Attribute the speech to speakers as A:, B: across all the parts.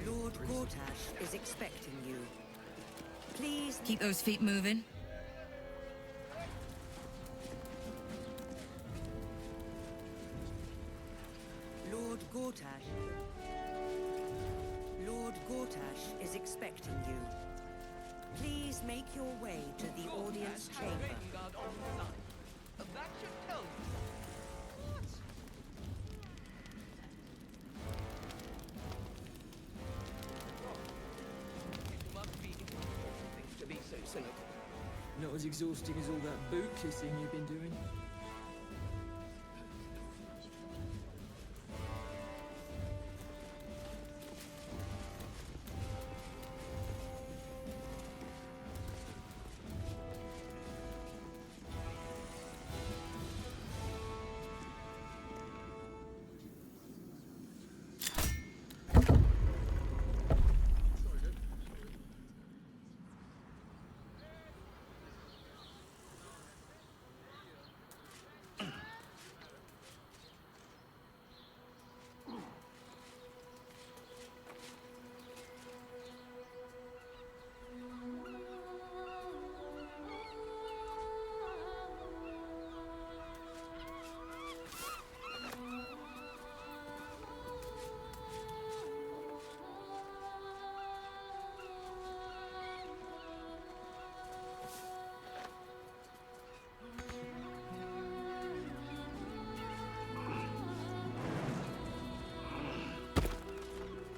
A: Lord Gortash is expecting you. Please
B: Keep those feet moving.
A: Lord Gortash. Lord Gortash is expecting you. Please make your way to the audience chamber.
C: That should tell you. What? It must be exhausting to be so cynical.
D: Not as exhausting as all that boot kissing you've been doing.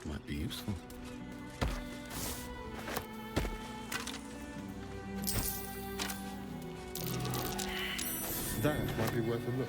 E: Might be useful.
F: That might be worth a look.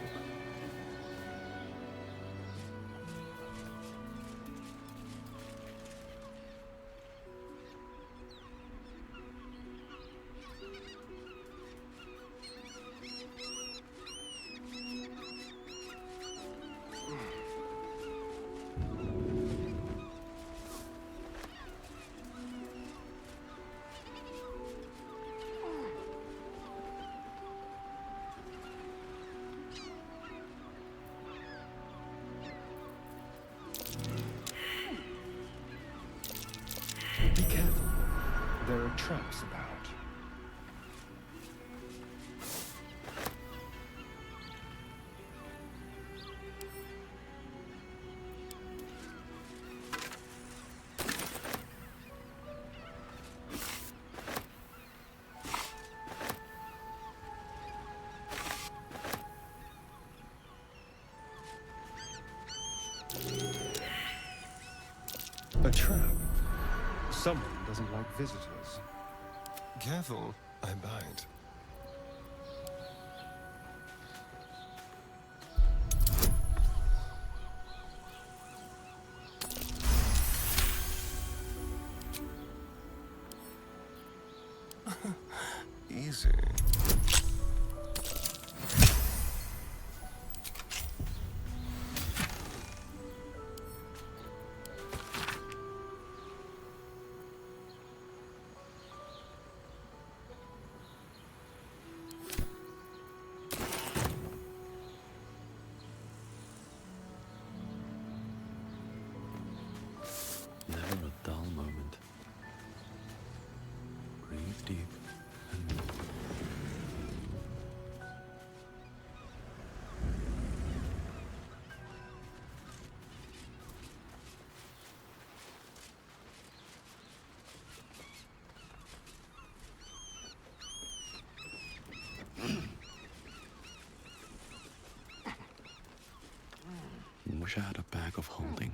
F: Be careful. There are traps about. A trap. Someone doesn't like visitors.
E: Careful, I bite. Easy. Never a dull moment. Breathe deep and move. Wish I had a bag of holding.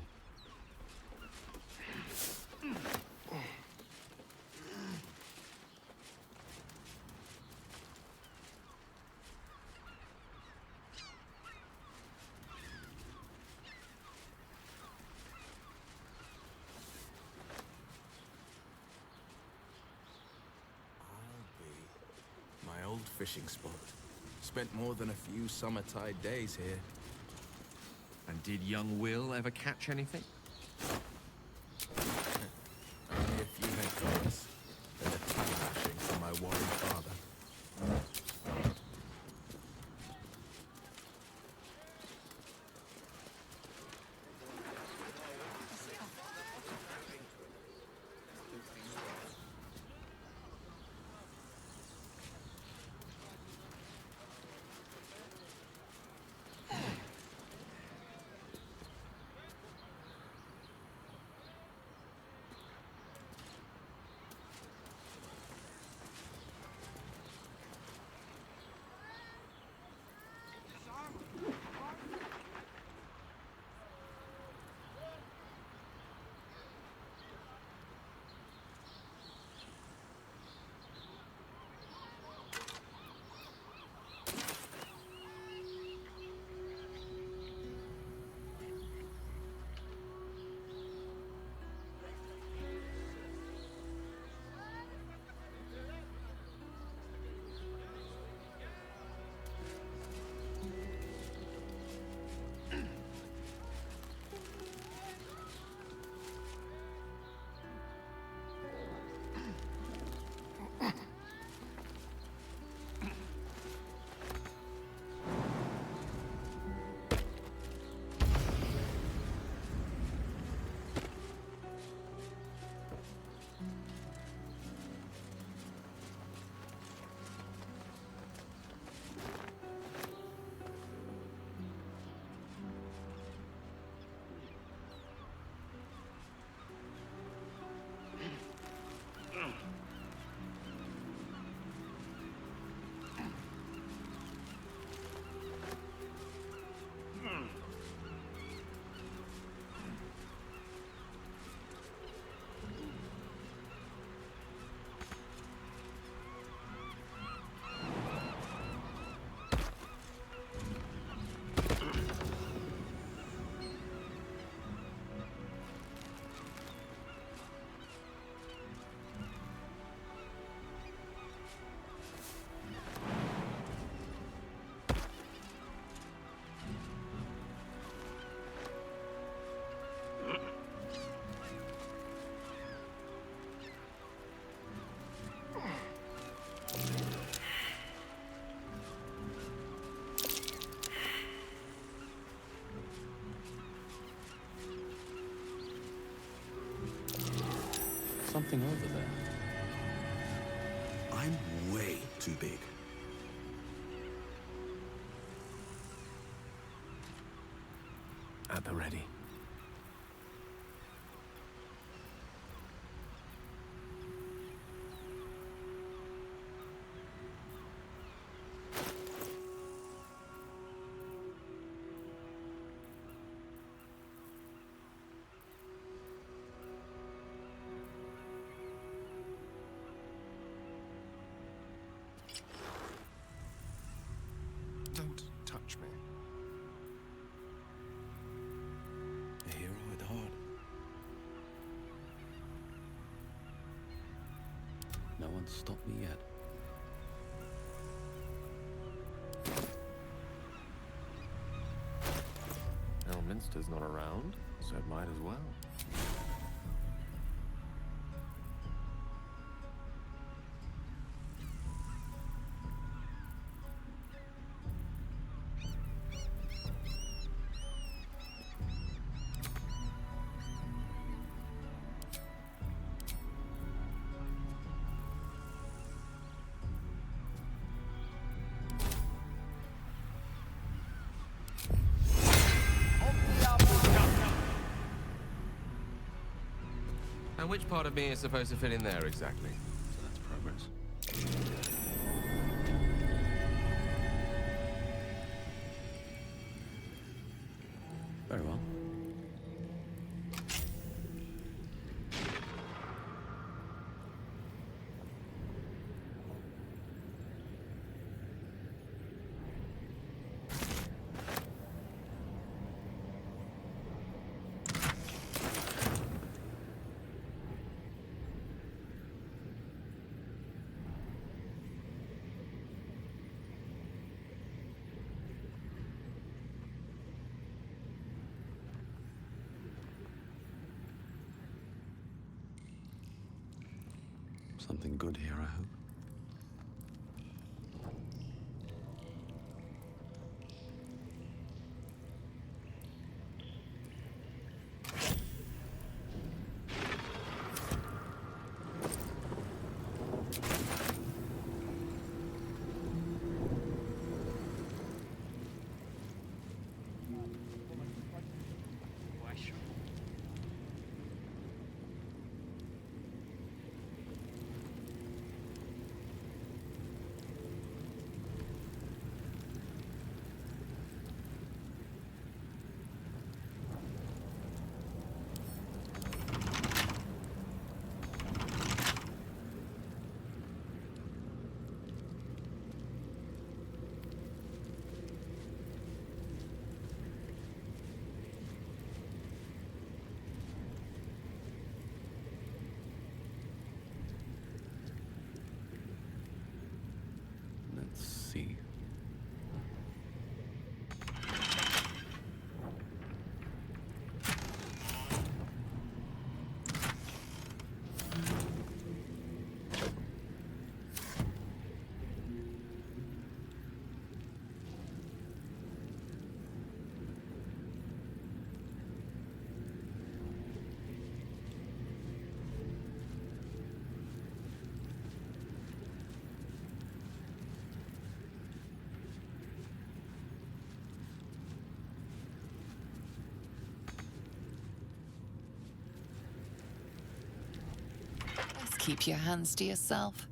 G: My old fishing spot. Spent more than a few summer-tide days here.
H: And did young Will ever catch anything?
G: Only a few headfirsts, and a tongue-lashing from my worried father.
E: something over there. I'm way too big.
G: At the ready.
F: Don't touch me.
E: A hero at heart. No one's stopped me yet.
G: Elminster's not around, so it might as well.
H: And which part of me is supposed to fit in there exactly?
E: So that's progress. Very well. Something good here, I hope. Let's see.
B: Just keep your hands to yourself.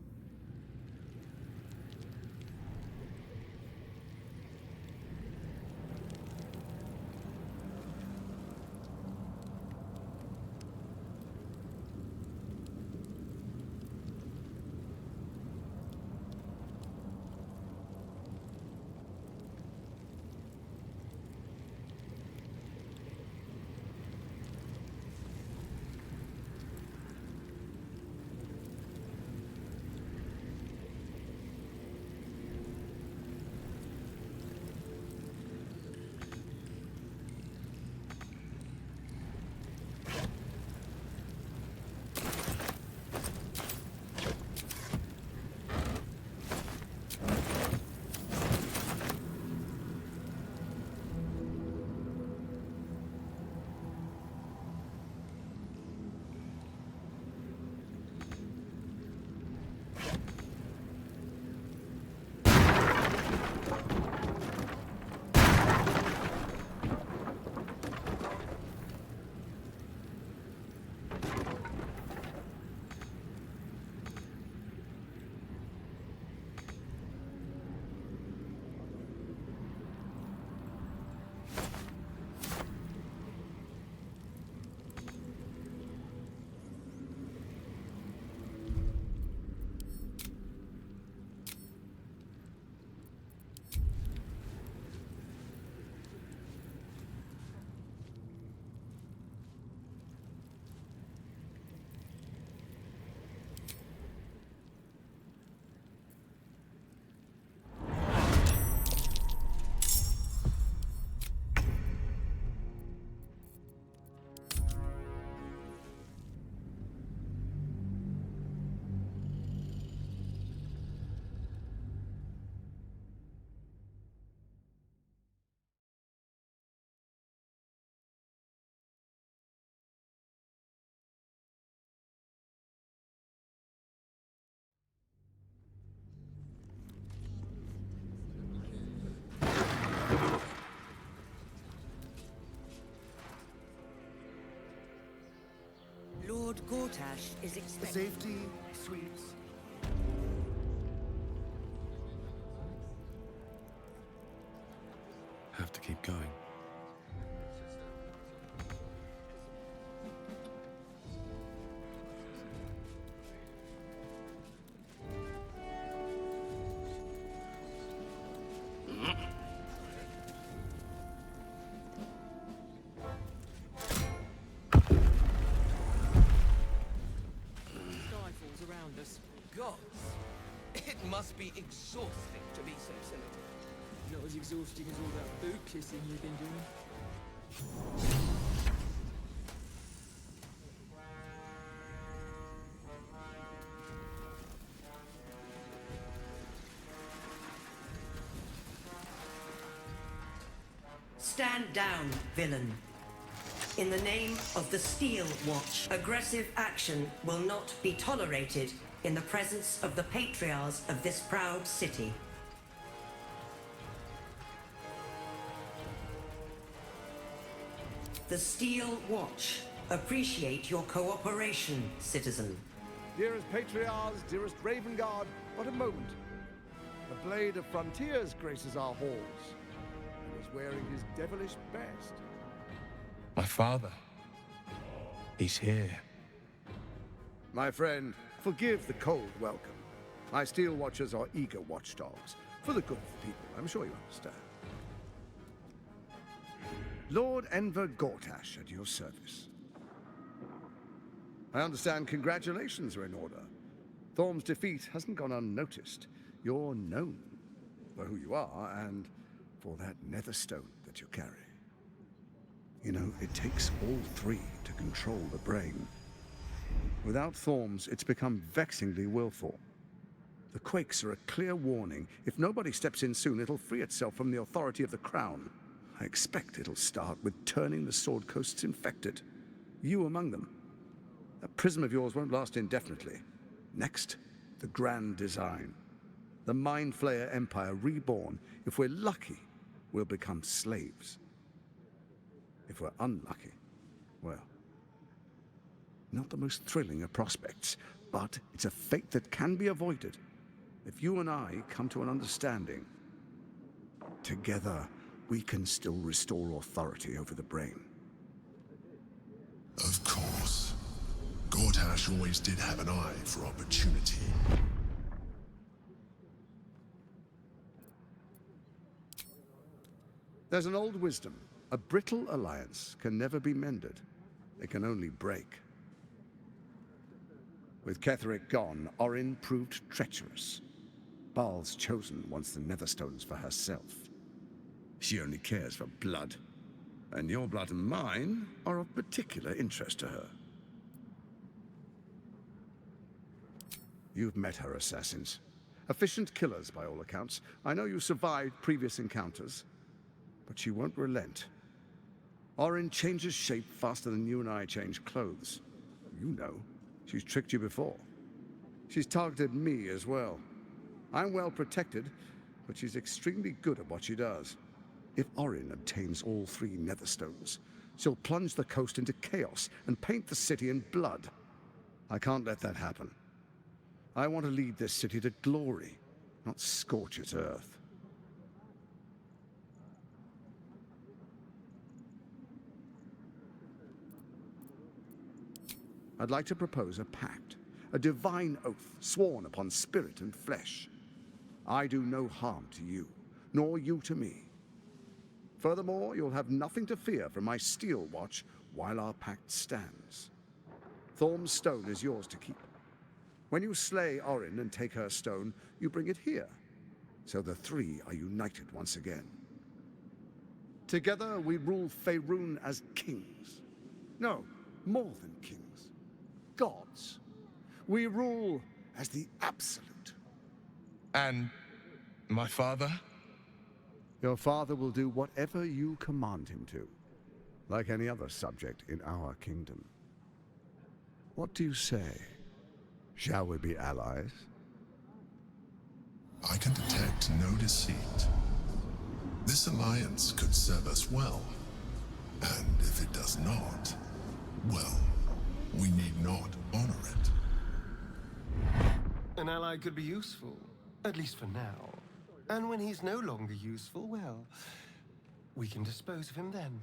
A: Lord Gortash is expecting.
I: Safety, sweets.
E: Have to keep going.
D: Skyfall's around us.
C: Gods! It must be exhausting to be so silly.
D: Not as exhausting as all that boot kissing you've been doing.
A: Stand down, villain. In the name of the Steel Watch, aggressive action will not be tolerated in the presence of the patriarchs of this proud city. The Steel Watch appreciate your cooperation, citizen.
I: Dearest Patriarchs, dearest Raven Guard, what a moment. The Blade of Frontiers graces our halls. He was wearing his devilish best.
G: My father. He's here.
I: My friend, forgive the cold welcome. My Steel Watchers are eager watchdogs. For the good of the people, I'm sure you understand. Lord Enver Gortash at your service. I understand congratulations are in order. Thorm's defeat hasn't gone unnoticed. You're known for who you are and for that nether stone that you carry. You know, it takes all three to control the brain. Without Thorm's, it's become vexingly willful. The quakes are a clear warning. If nobody steps in soon, it'll free itself from the authority of the crown. I expect it'll start with turning the Sword Coasts infected. You among them. That prism of yours won't last indefinitely. Next, the grand design. The Mind Flayer Empire reborn. If we're lucky, we'll become slaves. If we're unlucky, well, not the most thrilling of prospects, but it's a fate that can be avoided. If you and I come to an understanding, together we can still restore authority over the brain.
J: Of course. Gortash always did have an eye for opportunity.
I: There's an old wisdom. A brittle alliance can never be mended. It can only break. With Ketheric gone, Orin proved treacherous. Baal's chosen wants the Netherstones for herself. She only cares for blood. And your blood and mine are of particular interest to her. You've met her assassins. Efficient killers, by all accounts. I know you survived previous encounters, but she won't relent. Orin changes shape faster than you and I change clothes. You know, she's tricked you before. She's targeted me as well. I'm well protected, but she's extremely good at what she does. If Orin obtains all three Netherstones, she'll plunge the coast into chaos and paint the city in blood. I can't let that happen. I want to lead this city to glory, not scorch its earth. I'd like to propose a pact, a divine oath sworn upon spirit and flesh. I do no harm to you, nor you to me. Furthermore, you'll have nothing to fear from my steel watch while our pact stands. Thorm's stone is yours to keep. When you slay Orin and take her stone, you bring it here, so the three are united once again. Together we rule Faerun as kings. No, more than kings. Gods. We rule as the Absolute.
J: And my father?
I: Your father will do whatever you command him to, like any other subject in our kingdom. What do you say? Shall we be allies?
J: I can detect no deceit. This alliance could serve us well. And if it does not, well, we need not honor it.
K: An ally could be useful, at least for now. And when he's no longer useful, well, we can dispose of him then.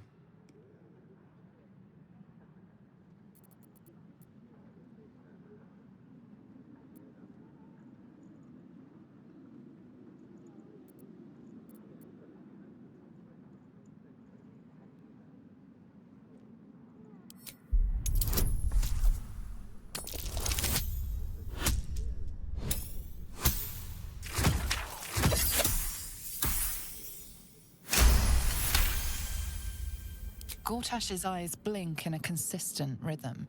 B: Gortash's eyes blink in a consistent rhythm.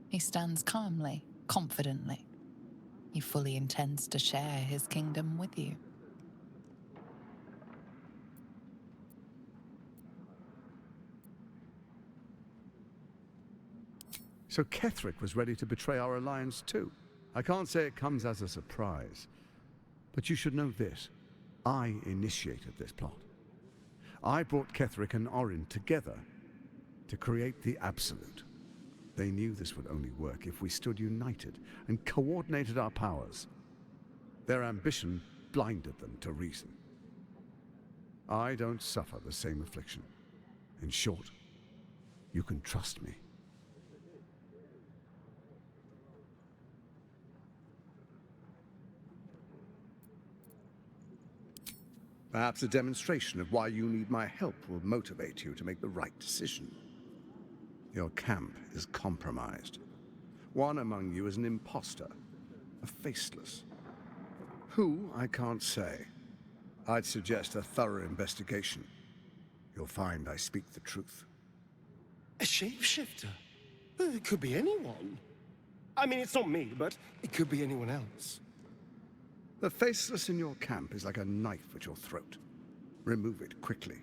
B: He stands calmly, confidently. He fully intends to share his kingdom with you.
I: So Ketheric was ready to betray our alliance too. I can't say it comes as a surprise. But you should know this. I initiated this plot. I brought Ketheric and Orin together to create the Absolute. They knew this would only work if we stood united and coordinated our powers. Their ambition blinded them to reason. I don't suffer the same affliction. In short, you can trust me. Perhaps a demonstration of why you need my help will motivate you to make the right decision. Your camp is compromised. One among you is an imposter, a faceless. Who, I can't say. I'd suggest a thorough investigation. You'll find I speak the truth.
K: A shapeshifter? It could be anyone. I mean, it's not me, but it could be anyone else.
I: The faceless in your camp is like a knife at your throat. Remove it quickly,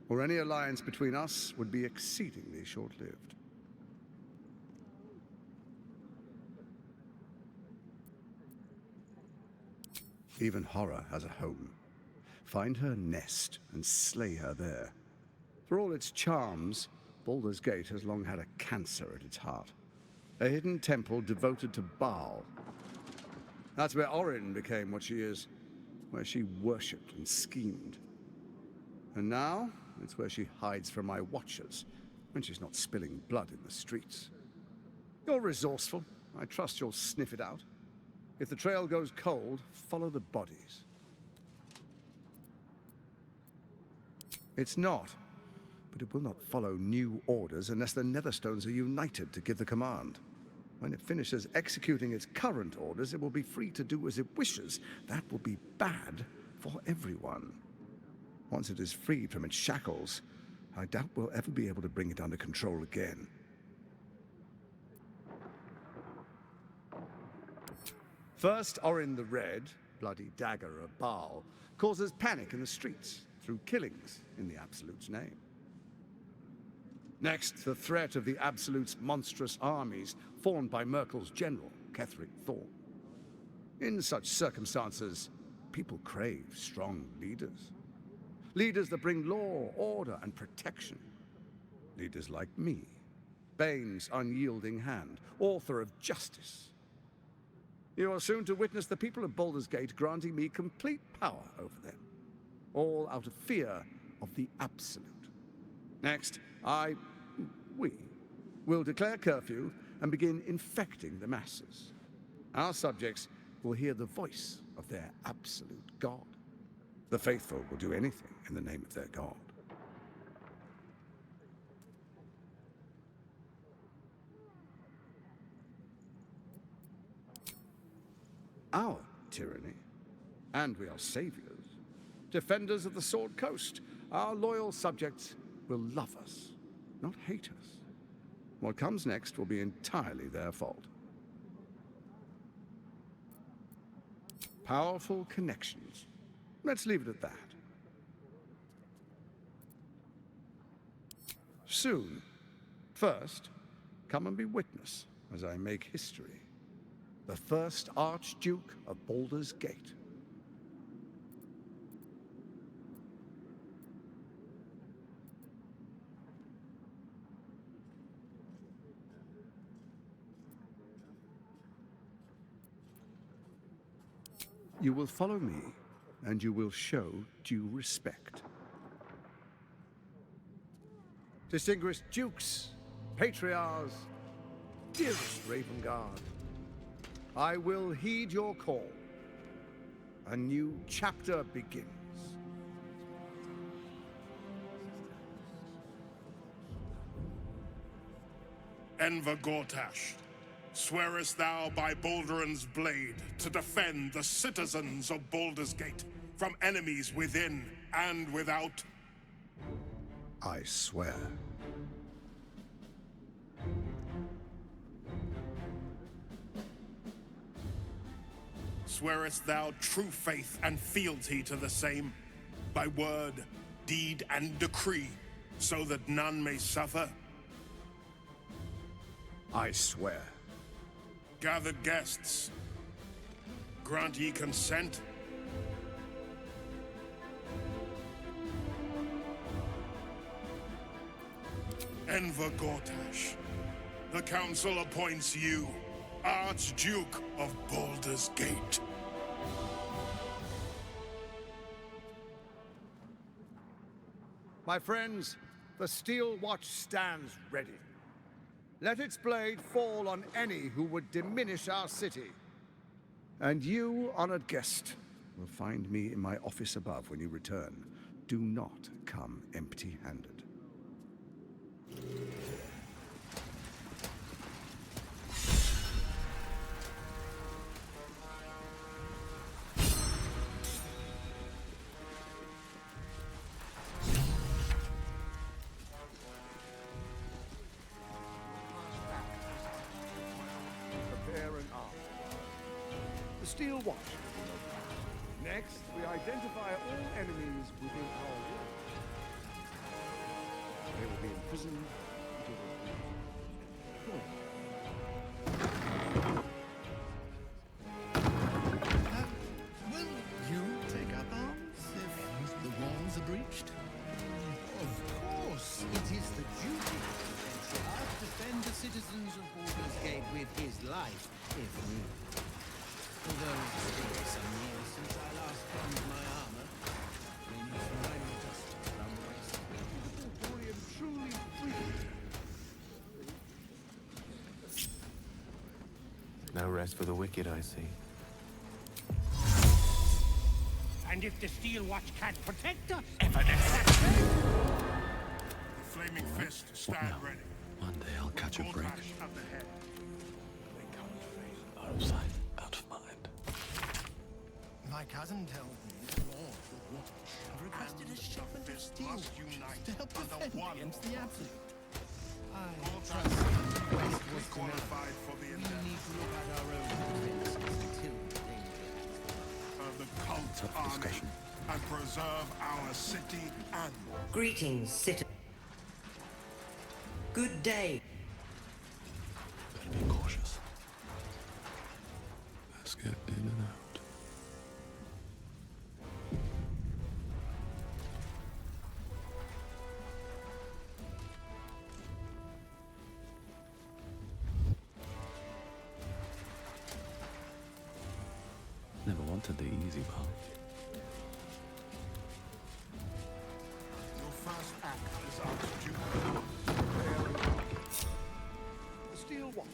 I: or any alliance between us would be exceedingly short-lived. Even horror has a home. Find her nest and slay her there. For all its charms, Baldur's Gate has long had a cancer at its heart. A hidden temple devoted to Baal. That's where Orin became what she is, where she worshipped and schemed. And now, it's where she hides from my watchers, when she's not spilling blood in the streets. You're resourceful. I trust you'll sniff it out. If the trail goes cold, follow the bodies. It's not, but it will not follow new orders unless the Netherstones are united to give the command. When it finishes executing its current orders, it will be free to do as it wishes. That will be bad for everyone. Once it is freed from its shackles, I doubt we'll ever be able to bring it under control again. First, Orin the Red, bloody dagger of Baal, causes panic in the streets through killings in the Absolute's name. Next, the threat of the Absolute's monstrous armies formed by Merkel's general, Ketheric Thorm. In such circumstances, people crave strong leaders. Leaders that bring law, order, and protection. Leaders like me, Bane's unyielding hand, author of justice. You are soon to witness the people of Baldur's Gate granting me complete power over them, all out of fear of the Absolute. Next, we will declare curfew and begin infecting the masses. Our subjects will hear the voice of their absolute God. The faithful will do anything in the name of their God. Our tyranny, and we are saviors, defenders of the Sword Coast. Our loyal subjects will love us, not hate us. What comes next will be entirely their fault. Powerful connections. Let's leave it at that. Soon. First, come and be witness as I make history. The first Archduke of Baldur's Gate. You will follow me, and you will show due respect. Distinguished dukes, patriarchs, dearest Ravengard, I will heed your call. A new chapter begins.
L: Enver Gortash, swearest thou by Balduran's blade to defend the citizens of Baldur's Gate from enemies within and without?
I: I swear.
L: Swearest thou true faith and fealty to the same, by word, deed, and decree, so that none may suffer?
I: I swear.
L: Gathered guests, grant ye consent? Enver Gortash, the Council appoints you Archduke of Baldur's Gate.
I: My friends, the Steel Watch stands ready. Let its blade fall on any who would diminish our city. And you, honored guest, will find me in my office above when you return. Do not come empty-handed. The Steel Watch. Next, we identify all enemies within our world. They will be imprisoned until
H: Will you take up arms if the walls are breached?
C: Of course, it is the duty of the Patriarch to defend the citizens of Baldur's Gate with his life, if need. Although it's been some years since I last donned my armor, when you find me just some waste.
I: I am truly free.
G: No rest for the wicked, I see.
M: And if the Steel Watch can't protect us,
L: The Flaming Fist, stand ready.
E: One day I'll catch a break.
L: Gortash at the head.
E: Out of sight, out of mind.
C: My cousin tells me the Lord of Gortash have requested a shipment of steel
L: Must unite
C: to help
L: under
C: defend
L: one
C: against the Absolute. I
L: Gortash
C: trust the quest
L: is
C: was
L: qualified for the
C: We
L: endeavor.
C: need to look at our own defenses until the danger is
L: The cult army
E: discussion.
L: and preserve our city and
A: Greetings, citizen. Good day.
E: Better be cautious. Let's get in and out. Never wanted the easy path.
L: Your first act is Archduke.
I: The Steel Watch.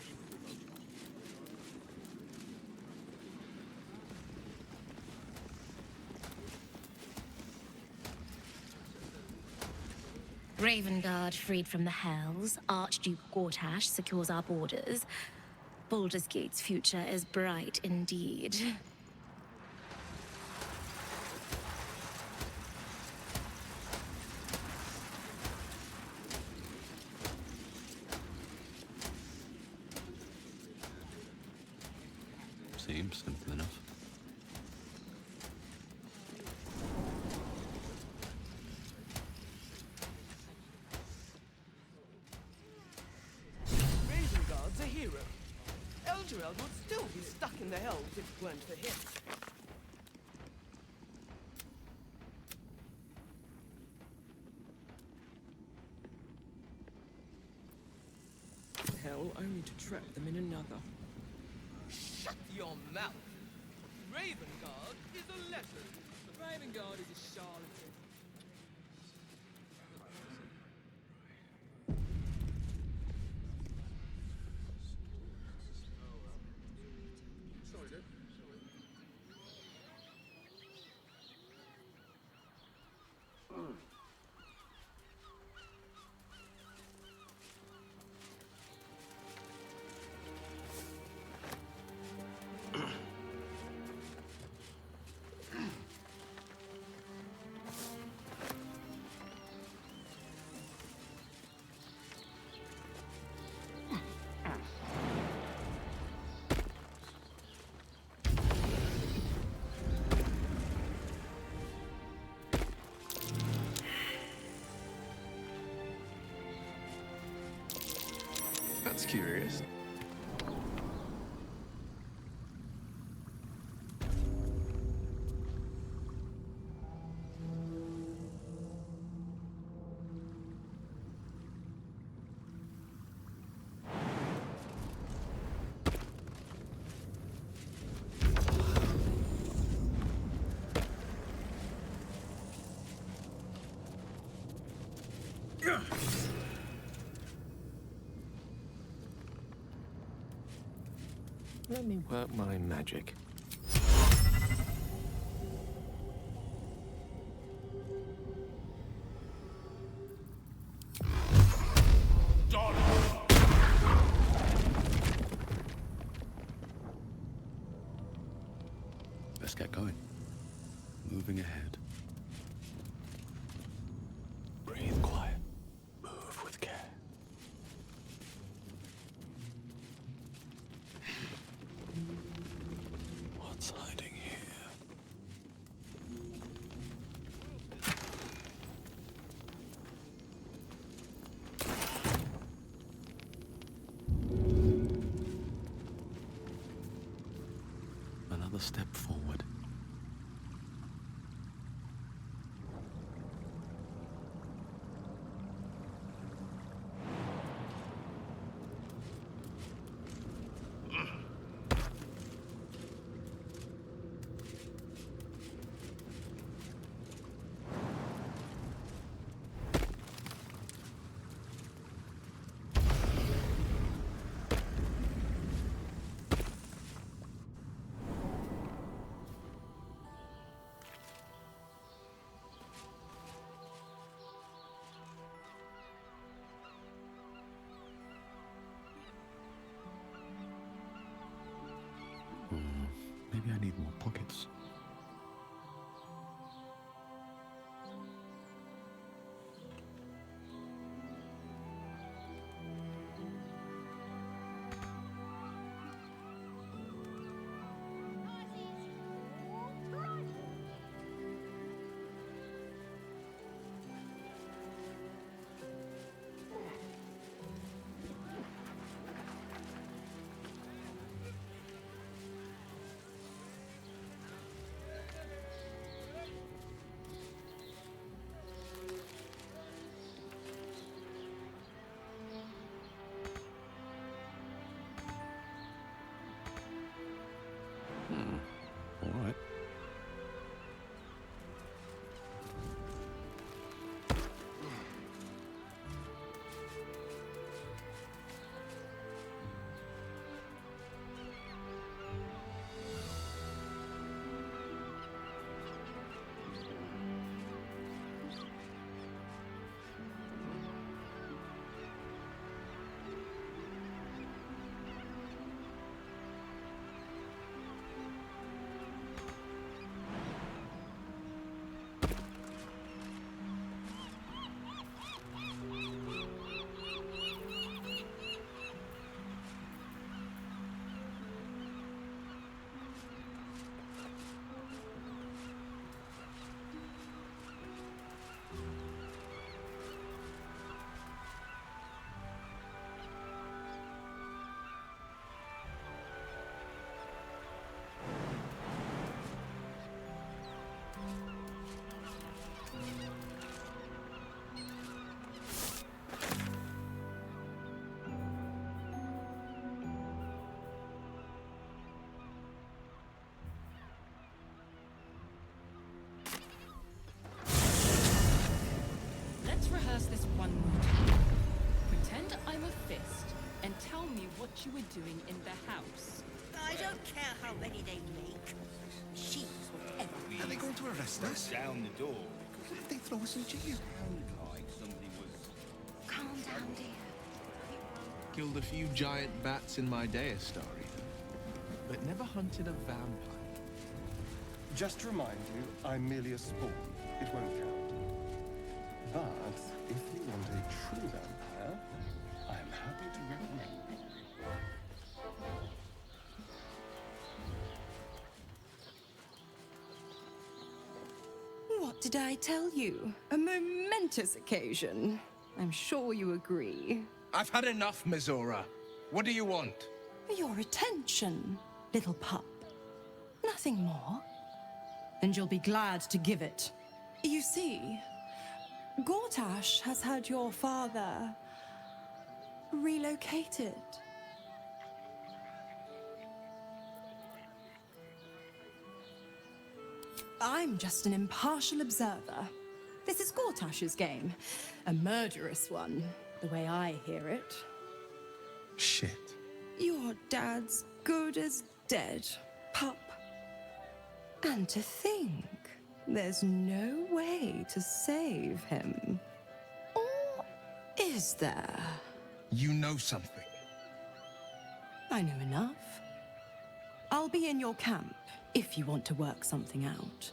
N: Ravengard freed from the Hells, Archduke Gortash secures our borders. Baldur's Gate's future is bright indeed.
E: Seems simple enough.
O: Ravengard's a hero. Elturel would still be stuck in the Hells if it weren't for him.
D: Hell only to trap them in another.
O: Shut your mouth! Ravengard is a letter.
D: Ravengard is a charlatan.
F: That's curious.
G: Let me work my magic.
E: Let's get going. Moving ahead. Breathe quiet. Move with care. What's hiding here? Another step forward. Maybe I need more pockets.
P: this one more time. Pretend I'm a fist and tell me what you were doing in the house.
Q: I don't care how many they make. She's whatever.
H: Are they going to arrest us?
R: Down the door.
H: What if they throw us in jail?
R: Like somebody was...
N: Calm down, dear.
H: Killed a few giant bats in my day, story, but never hunted a vampire.
K: Just to remind you, I'm merely a spawn. It won't count. But if you want a true vampire, I'm happy to recommend.
S: What did I tell you? A momentous occasion. I'm sure you agree.
H: I've had enough, Mizora. What do you want?
S: Your attention, little pup. Nothing more. And you'll be glad to give it. You see, Gortash has had your father relocated. I'm just an impartial observer. This is Gortash's game. A murderous one, the way I hear it.
H: Shit.
S: Your dad's good as dead, pup. And to think, there's no way to save him. Or is there?
H: You know something.
S: I know enough. I'll be in your camp if you want to work something out.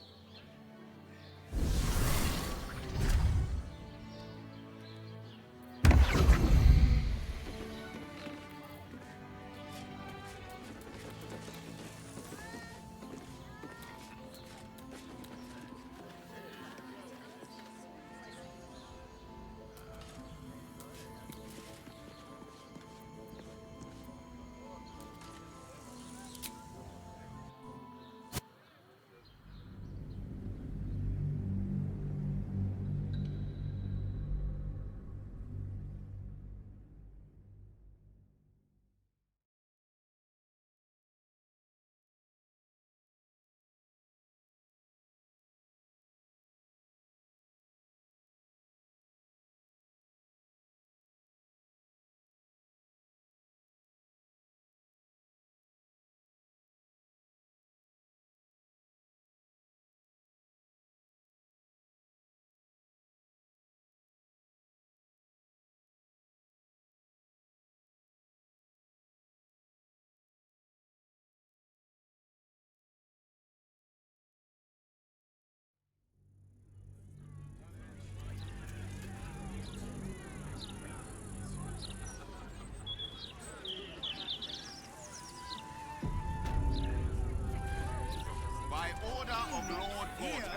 R: By order of Lord Gortash,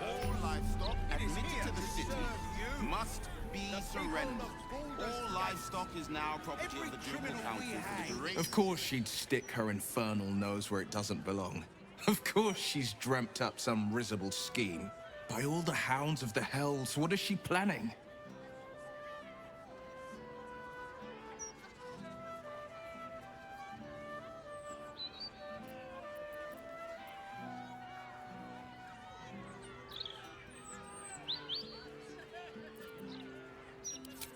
R: all livestock admitted to the city must be surrendered. All livestock is now property of the Ducal Council for the duration.
H: Of course she'd stick her infernal nose where it doesn't belong. Of course she's dreamt up some risible scheme. By all the hounds of the hells, what is she planning?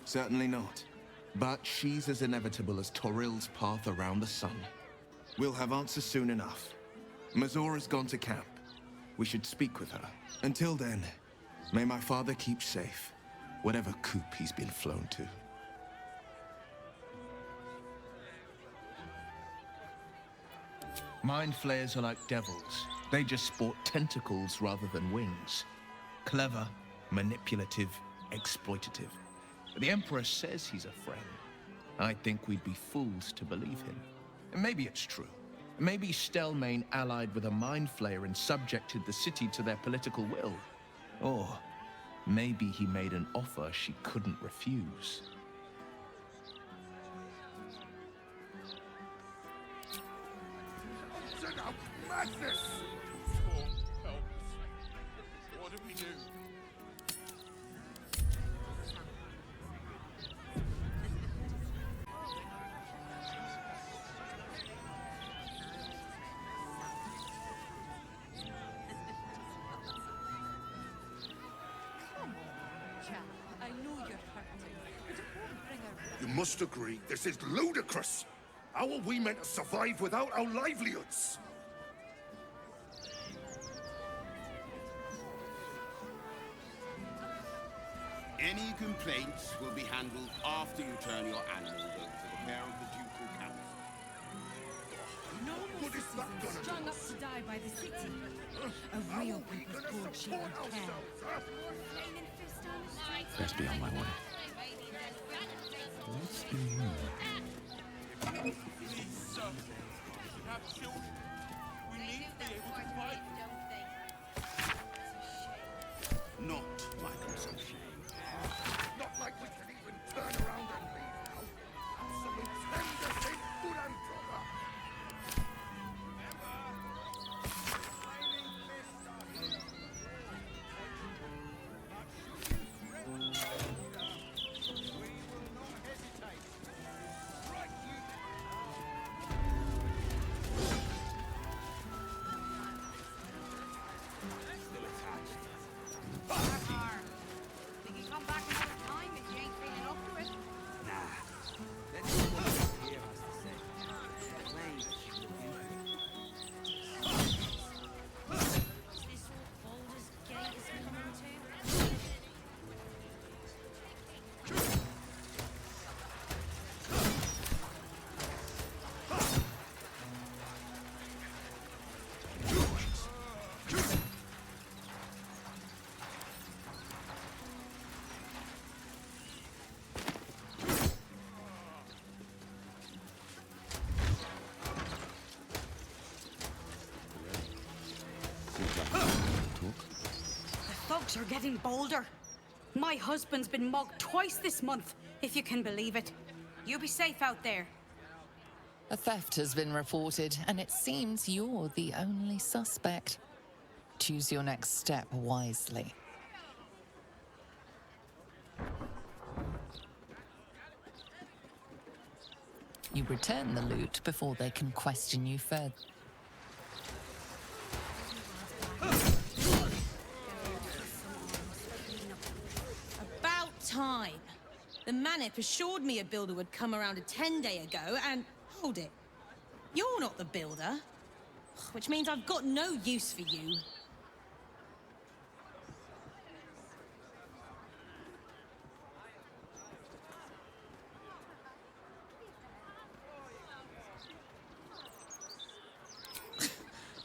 H: Certainly not. But she's as inevitable as Torril's path around the sun. We'll have answers soon enough. Mizora's gone to camp. We should speak with her. Until then, may my father keep safe, whatever coop he's been flown to. Mind flayers are like devils. They just sport tentacles rather than wings. Clever, manipulative, exploitative. The Emperor says he's a friend. I think we'd be fools to believe him. And maybe it's true. Maybe Stelmane allied with a mind flayer and subjected the city to their political will. Or maybe he made an offer she couldn't refuse.
R: Madness! Help. What do we do?
O: I know
L: must agree, this is ludicrous. How are we meant to survive without our livelihoods?
R: Any complaints will be handled after you turn your animals over to the care of the Ducal Council.
Q: No more citizens strung up to die by the city. A real people's board she would care.
E: Best be on my way. What's in here?
R: Please, sir. We have children. We need to be able to fight. Not my concern.
L: Not like we can even turn around and leave now. Absolute tenders in good and proper.
Q: Folks are getting bolder. My husband's been mugged twice this month, if you can believe it. You be safe out there.
B: A theft has been reported, and it seems you're the only suspect. Choose your next step wisely. You return the loot before they can question you further.
Q: Time. The Manip assured me a builder would come around a 10-day ago, and hold it. You're not the builder, which means I've got no use for you.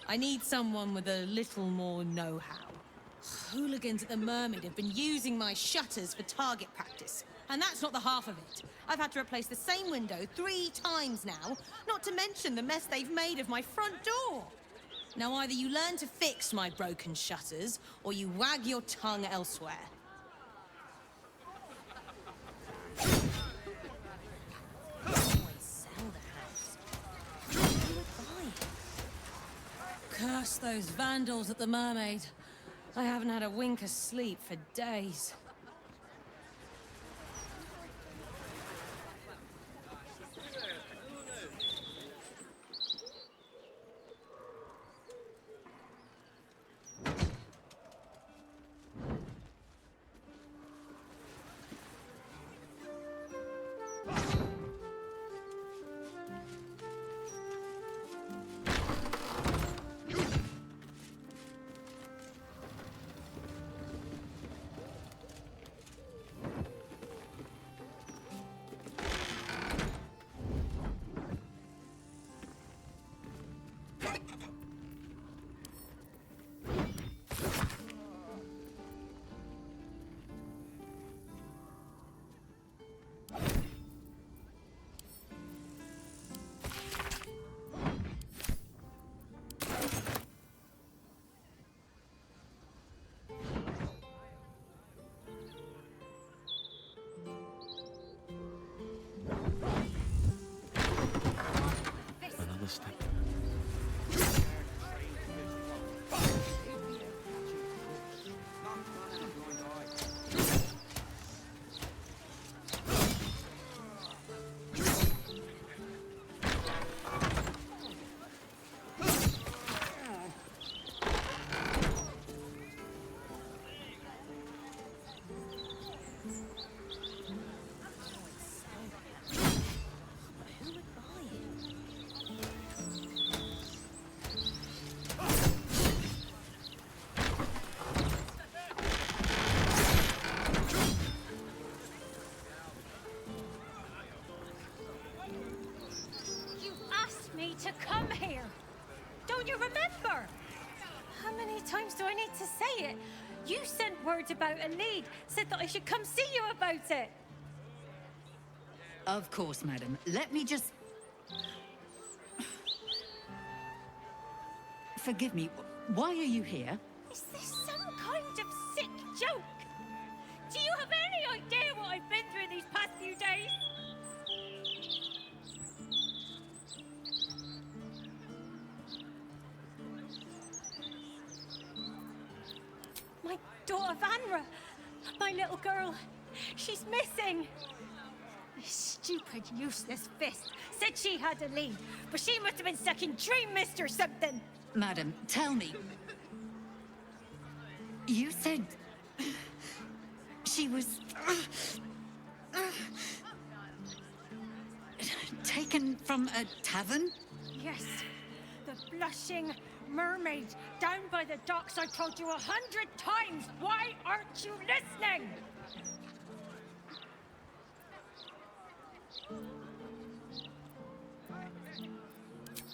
Q: I need someone with a little more know-how. Hooligans at the Mermaid have been using my shutters for target practice. And that's not the half of it. I've had to replace the same window 3 times now, not to mention the mess they've made of my front door. Now either you learn to fix my broken shutters, or you wag your tongue elsewhere. Sell the house. Who would buy it? Curse those vandals at the Mermaid. I haven't had a wink of sleep for days.
E: Step.
T: to come here. Don't you remember? How many times do I need to say it? You sent word about a lead, said that I should come see you about it.
U: Of course, madam. Let me just... Forgive me, why are you here?
T: Is this some kind of sick joke? Do you have any idea what I've been through these past few days? My daughter Vanra, my little girl, she's missing. This stupid, useless fist said she had a lead, but she must have been stuck in Dream Mist or something.
U: Madam, tell me. You said... she was... taken from a tavern?
T: Yes, the blushing mermaid down by the docks. I told you 100 times. Why aren't you listening?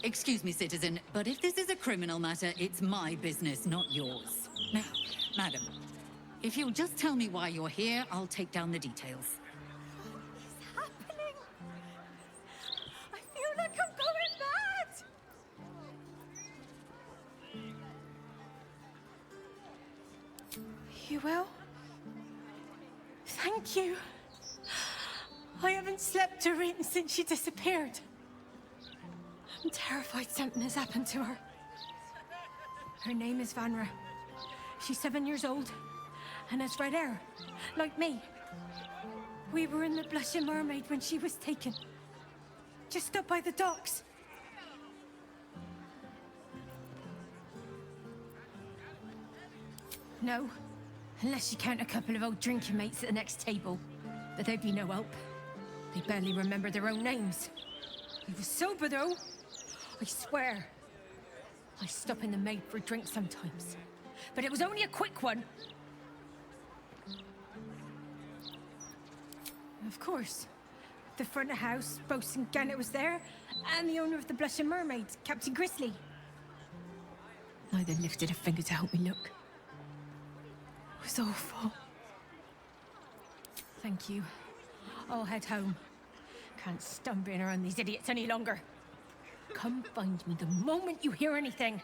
U: Excuse me, citizen, but if this is a criminal matter, it's my business, not yours. Now, madam, if you'll just tell me why you're here, I'll take down the details.
T: What's happening? I feel like I'm going mad. You will? Thank you. I haven't slept or eaten since she disappeared. I'm terrified something has happened to her. Her name is Vanra. She's 7 years old and has red hair, like me. We were in the Blushing Mermaid when she was taken. Just up by the docks. No, unless you count a couple of old drinking mates at the next table. But they'd be no help. They barely remember their own names. He was sober, though. I swear. I stop in the maid for a drink sometimes. But it was only a quick one. Of course. The front of house, Bosun Gannet was there, and the owner of the Blushing Mermaid, Captain Grizzly. Neither lifted a finger to help me look. It was awful. Thank you. I'll head home. Can't stand being around these idiots any longer. Come find me the moment you hear anything.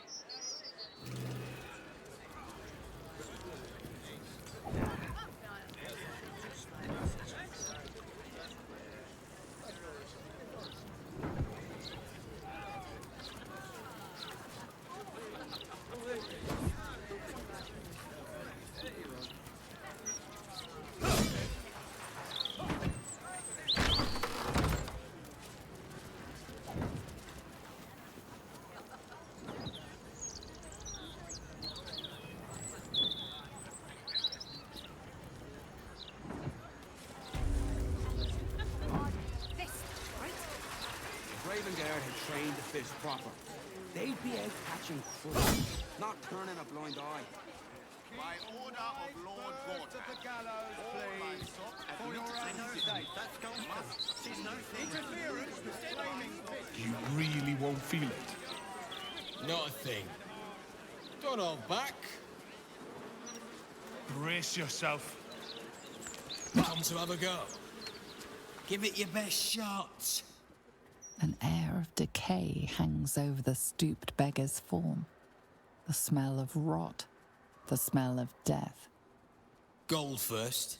V: Had trained the fish proper. They'd be out catching cruise, not turning a blind eye.
R: By order of Lord Gortash, all livestock admitted to the city must
E: You really won't feel it?
W: Not a thing. Don't hold back.
E: Brace yourself.
W: Come to have a go. Give it your best shot.
B: An air of decay hangs over the stooped beggar's form. The smell of rot, the smell of death.
W: Gold first.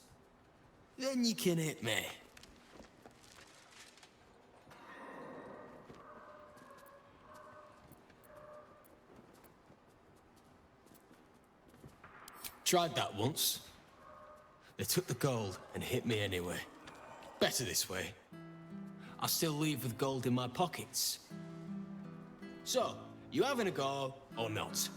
W: Then you can hit me. Tried that once. They took the gold and hit me anyway. Better this way. I still leave with gold in my pockets. So, you having a go or not?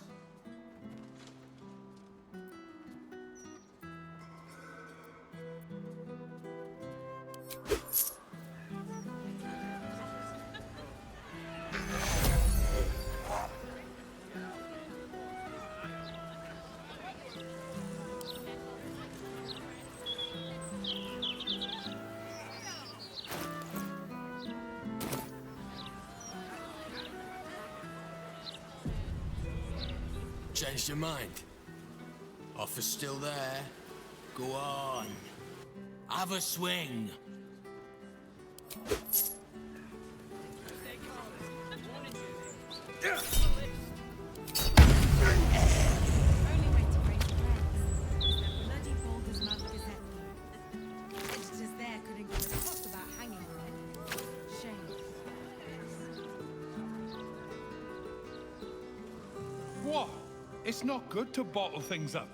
W: Changed your mind? Offer's still there. Go on. Have a swing.
Q: Only way to raise the ranks is that bloody Baldur's Mouth Gazette. Editors there couldn't give a toss about hanging on it. Shame.
F: What? It's not good to bottle things up.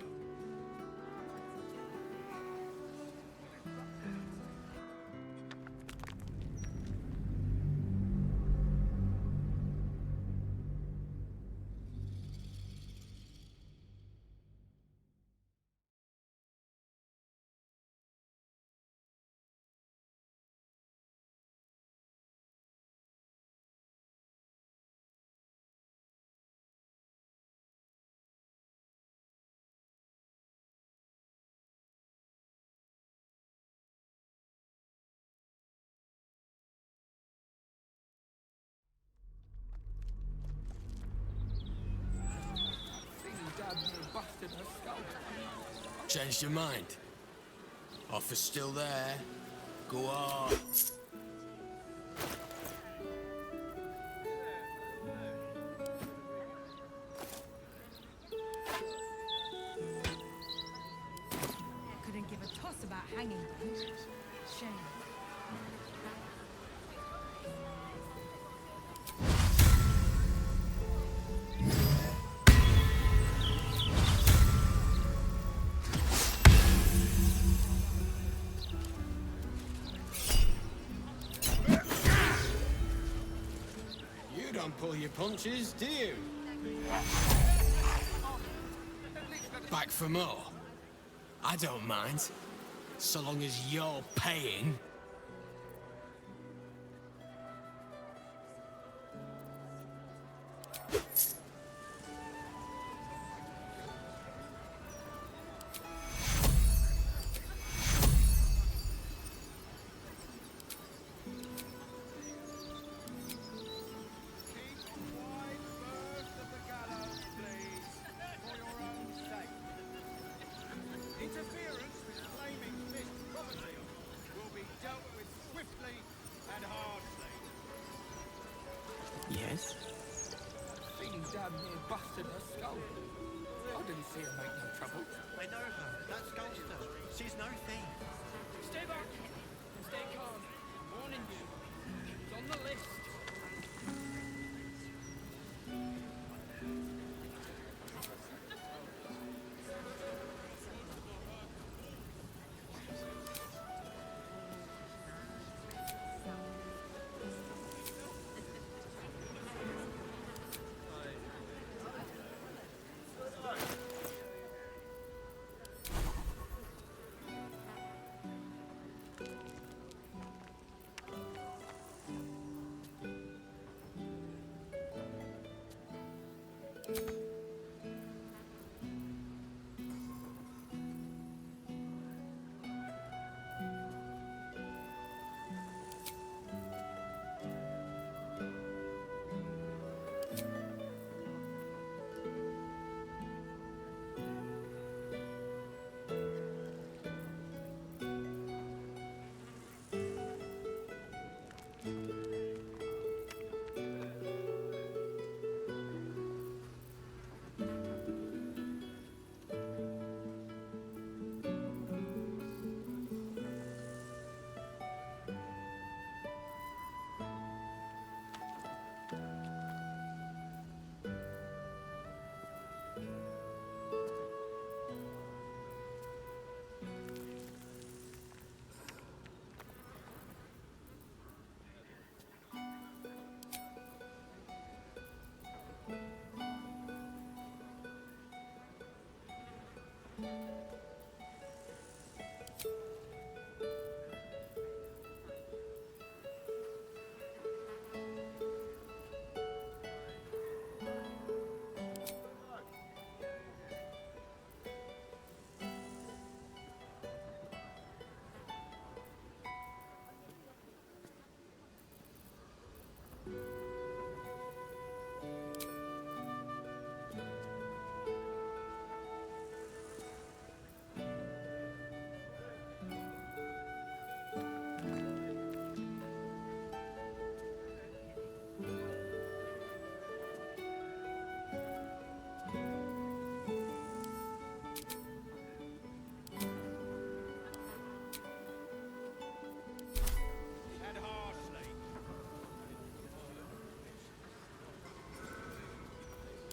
W: Changed your mind? Offer's still there. Go on.
Q: Couldn't give a toss about hanging on it. Shame.
W: You don't pull your punches, do you? Back for more? I don't mind. So long as you're paying.
C: Interference with flaming fist property will be dealt with swiftly and harshly.
D: Yes? Fiend damn near busted her skull. I didn't see her make no trouble.
C: I know her. That's Golster. She's no thief.
O: Stay back and stay calm. I'm warning you. It's on the list.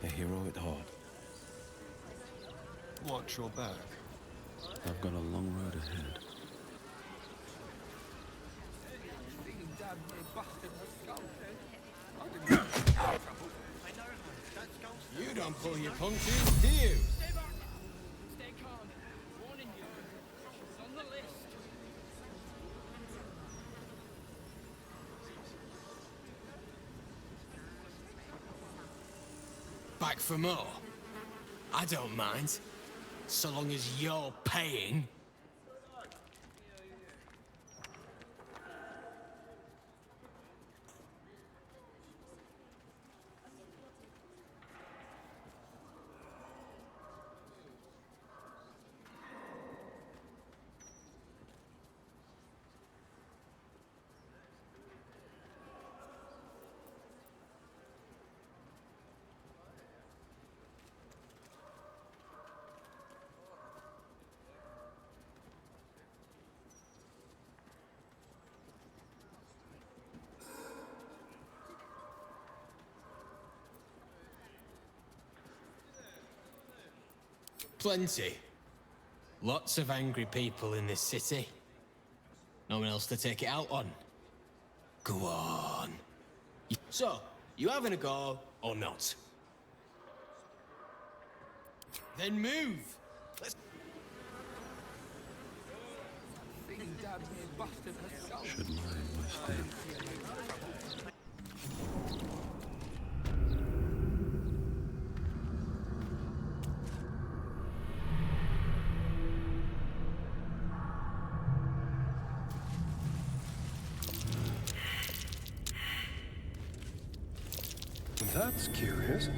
E: A hero at heart.
K: Watch your back.
E: I've got a long road ahead.
D: Feeling damn near busted her skull. I didn't see any trouble.
W: You don't pull your punches, do you?
O: Stay back! Stay calm. Warning you. She's on the list.
W: Back for more? I don't mind. So long as you're paying. Plenty. Lots of angry people in this city. No one else to take it out on. Go on. So, you having a go or not? Then move. Let's...
D: Feeling damn near busted her skull.
E: Should mind my step.
K: That's curious.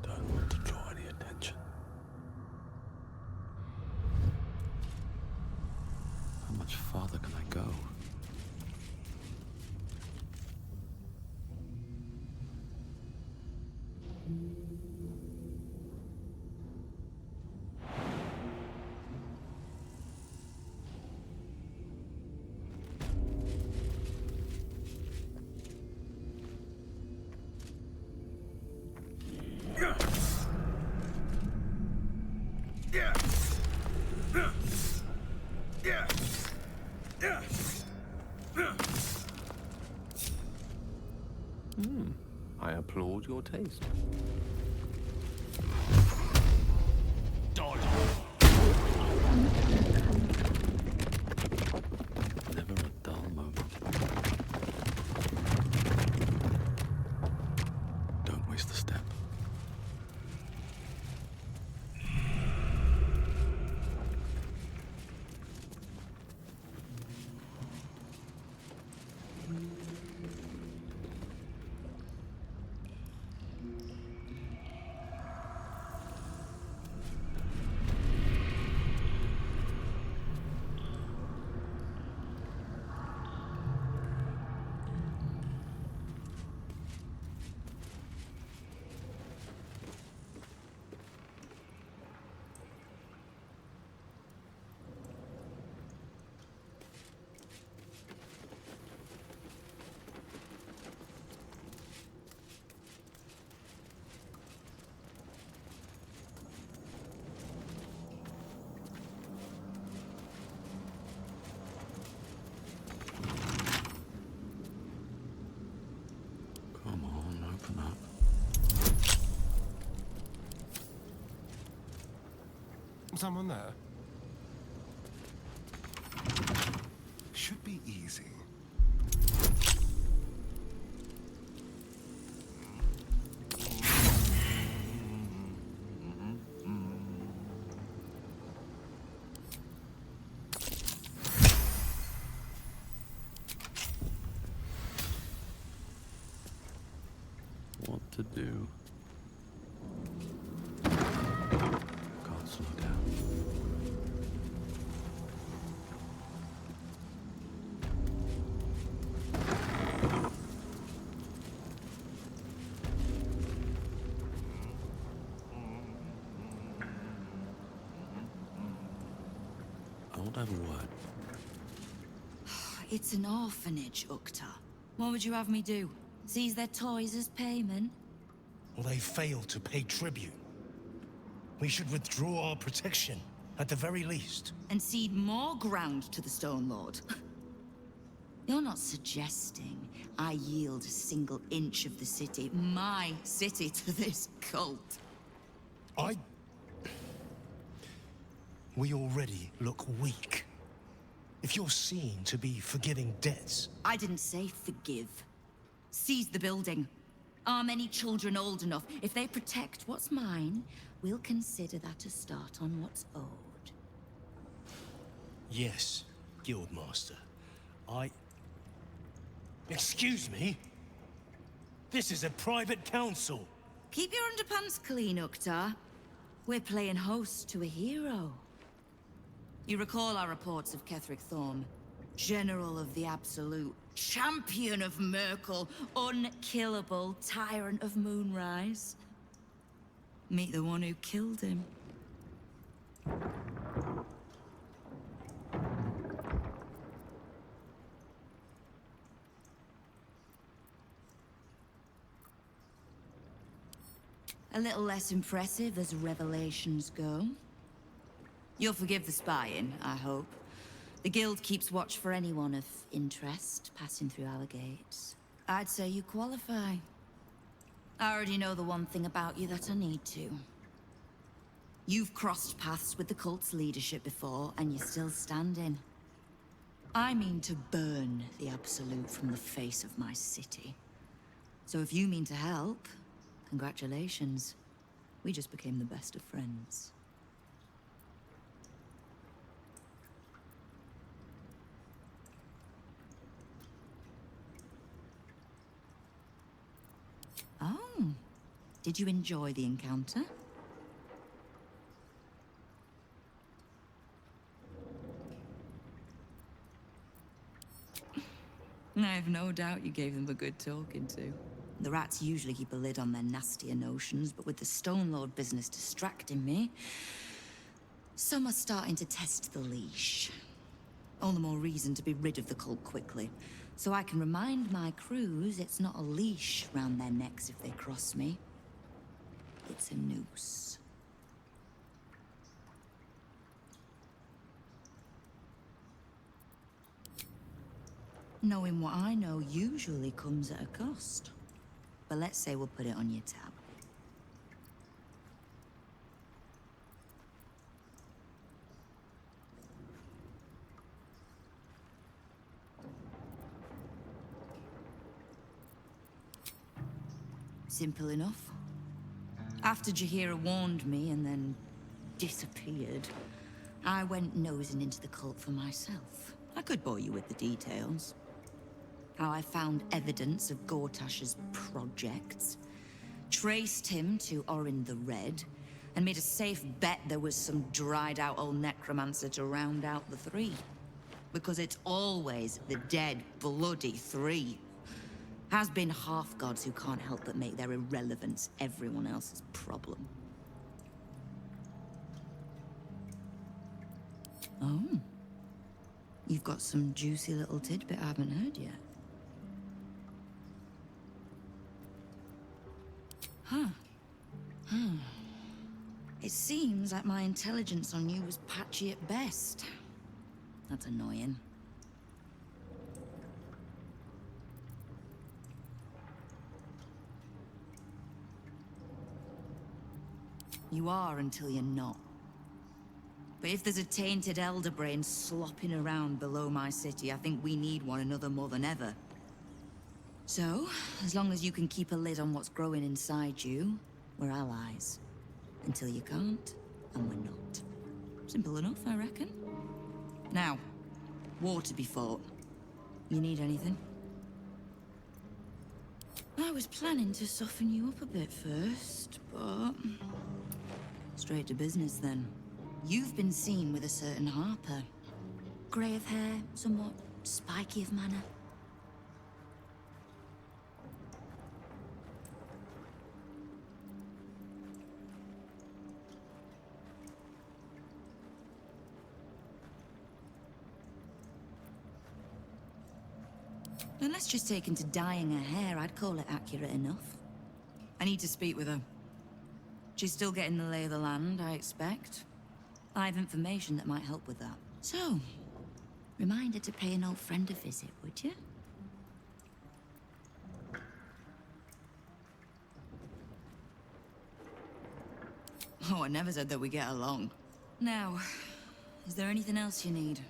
E: Don't want to draw any attention. How much farther can I go? I applaud your taste. Never a dull moment. Don't waste a step. Come on, open up.
K: Someone there? Should be easy.
E: What to do? have a word?
A: It's an orphanage, Ukta. What would you have me do? Seize their toys as payment?
J: Well, they failed to pay tribute. We should withdraw our protection, at the very least.
A: And cede more ground to the Stone Lord? You're not suggesting I yield a single inch of the city, my city, to this cult?
J: We already look weak. If you're seen to be forgiving debts...
A: I didn't say forgive. Seize the building. Are many children old enough? If they protect what's mine, we'll consider that a start on what's owed.
J: Yes, Guildmaster. Excuse me? This is a private council.
A: Keep your underpants clean, Uktar. We're playing host to a hero. You recall our reports of Ketheric Thorm, General of the Absolute, Champion of Merkel, unkillable Tyrant of Moonrise. Meet the one who killed him. A little less impressive as revelations go. You'll forgive the spying, I hope. The Guild keeps watch for anyone of interest passing through our gates. I'd say you qualify. I already know the one thing about you that I need to. You've crossed paths with the cult's leadership before, and you're still standing. I mean to burn the Absolute from the face of my city. So if you mean to help, congratulations. We just became the best of friends. Oh, did you enjoy the encounter? I have no doubt you gave them a good talking to. The rats usually keep a lid on their nastier notions, but with the Stone Lord business distracting me, some are starting to test the leash. All the more reason to be rid of the cult quickly, so I can remind my crews it's not a leash round their necks if they cross me. It's a noose. Knowing what I know usually comes at a cost. But let's say we'll put it on your tab. Simple enough. After Jaheira warned me and then disappeared, I went nosing into the cult for myself. I could bore you with the details. How I found evidence of Gortash's projects, traced him to Orin the Red, and made a safe bet there was some dried-out old necromancer to round out the three. Because it's always the dead, bloody three. Has been half-gods who can't help but make their irrelevance everyone else's problem. Oh. You've got some juicy little tidbit I haven't heard yet. Huh. It seems like my intelligence on you was patchy at best. That's annoying. You are until you're not. But if there's a tainted elder brain slopping around below my city, I think we need one another more than ever. So, as long as you can keep a lid on what's growing inside you, we're allies. Until you can't, and we're not. Simple enough, I reckon. Now, war to be fought. You need anything? I was planning to soften you up a bit first, but... straight to business then. You've been seen with a certain Harper. Grey of hair, somewhat spiky of manner. Unless she's taken to dyeing her hair, I'd call it accurate enough. I need to speak with her. She's still getting the lay of the land, I expect. I have information that might help with that. So, remind her to pay an old friend a visit, would you? Oh, I never said that we get along. Now, is there anything else you need?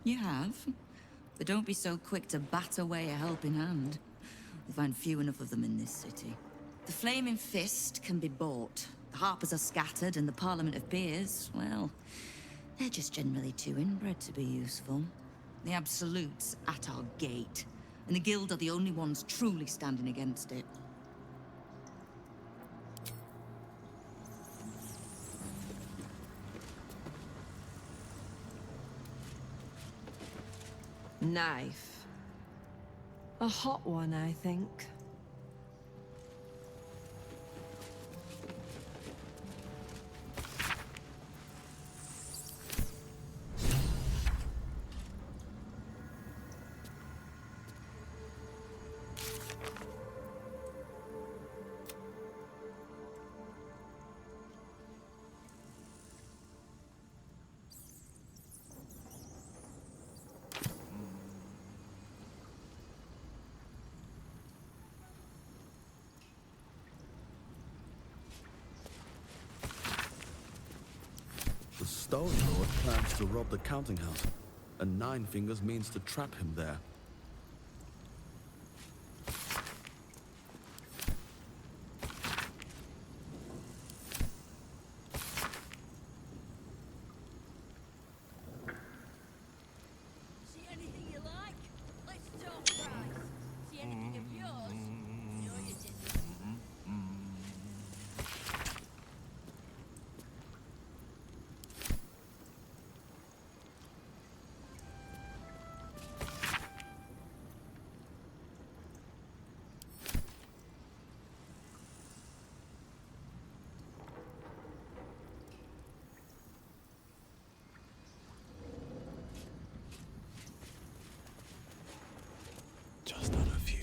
A: You have. But don't be so quick to bat away a helping hand. You'll find few enough of them in this city. The Flaming Fist can be bought. The Harpers are scattered, and the Parliament of Peers, well, they're just generally too inbred to be useful. The Absolute's at our gate, and the Guild are the only ones truly standing against it.
S: Knife. A hot one, I think.
G: The Stone Lord plans to rob the counting house, and Nine Fingers means to trap him there.
I: See anything you like? Let's talk price. See anything of yours? No, you didn't.
E: Just not a few.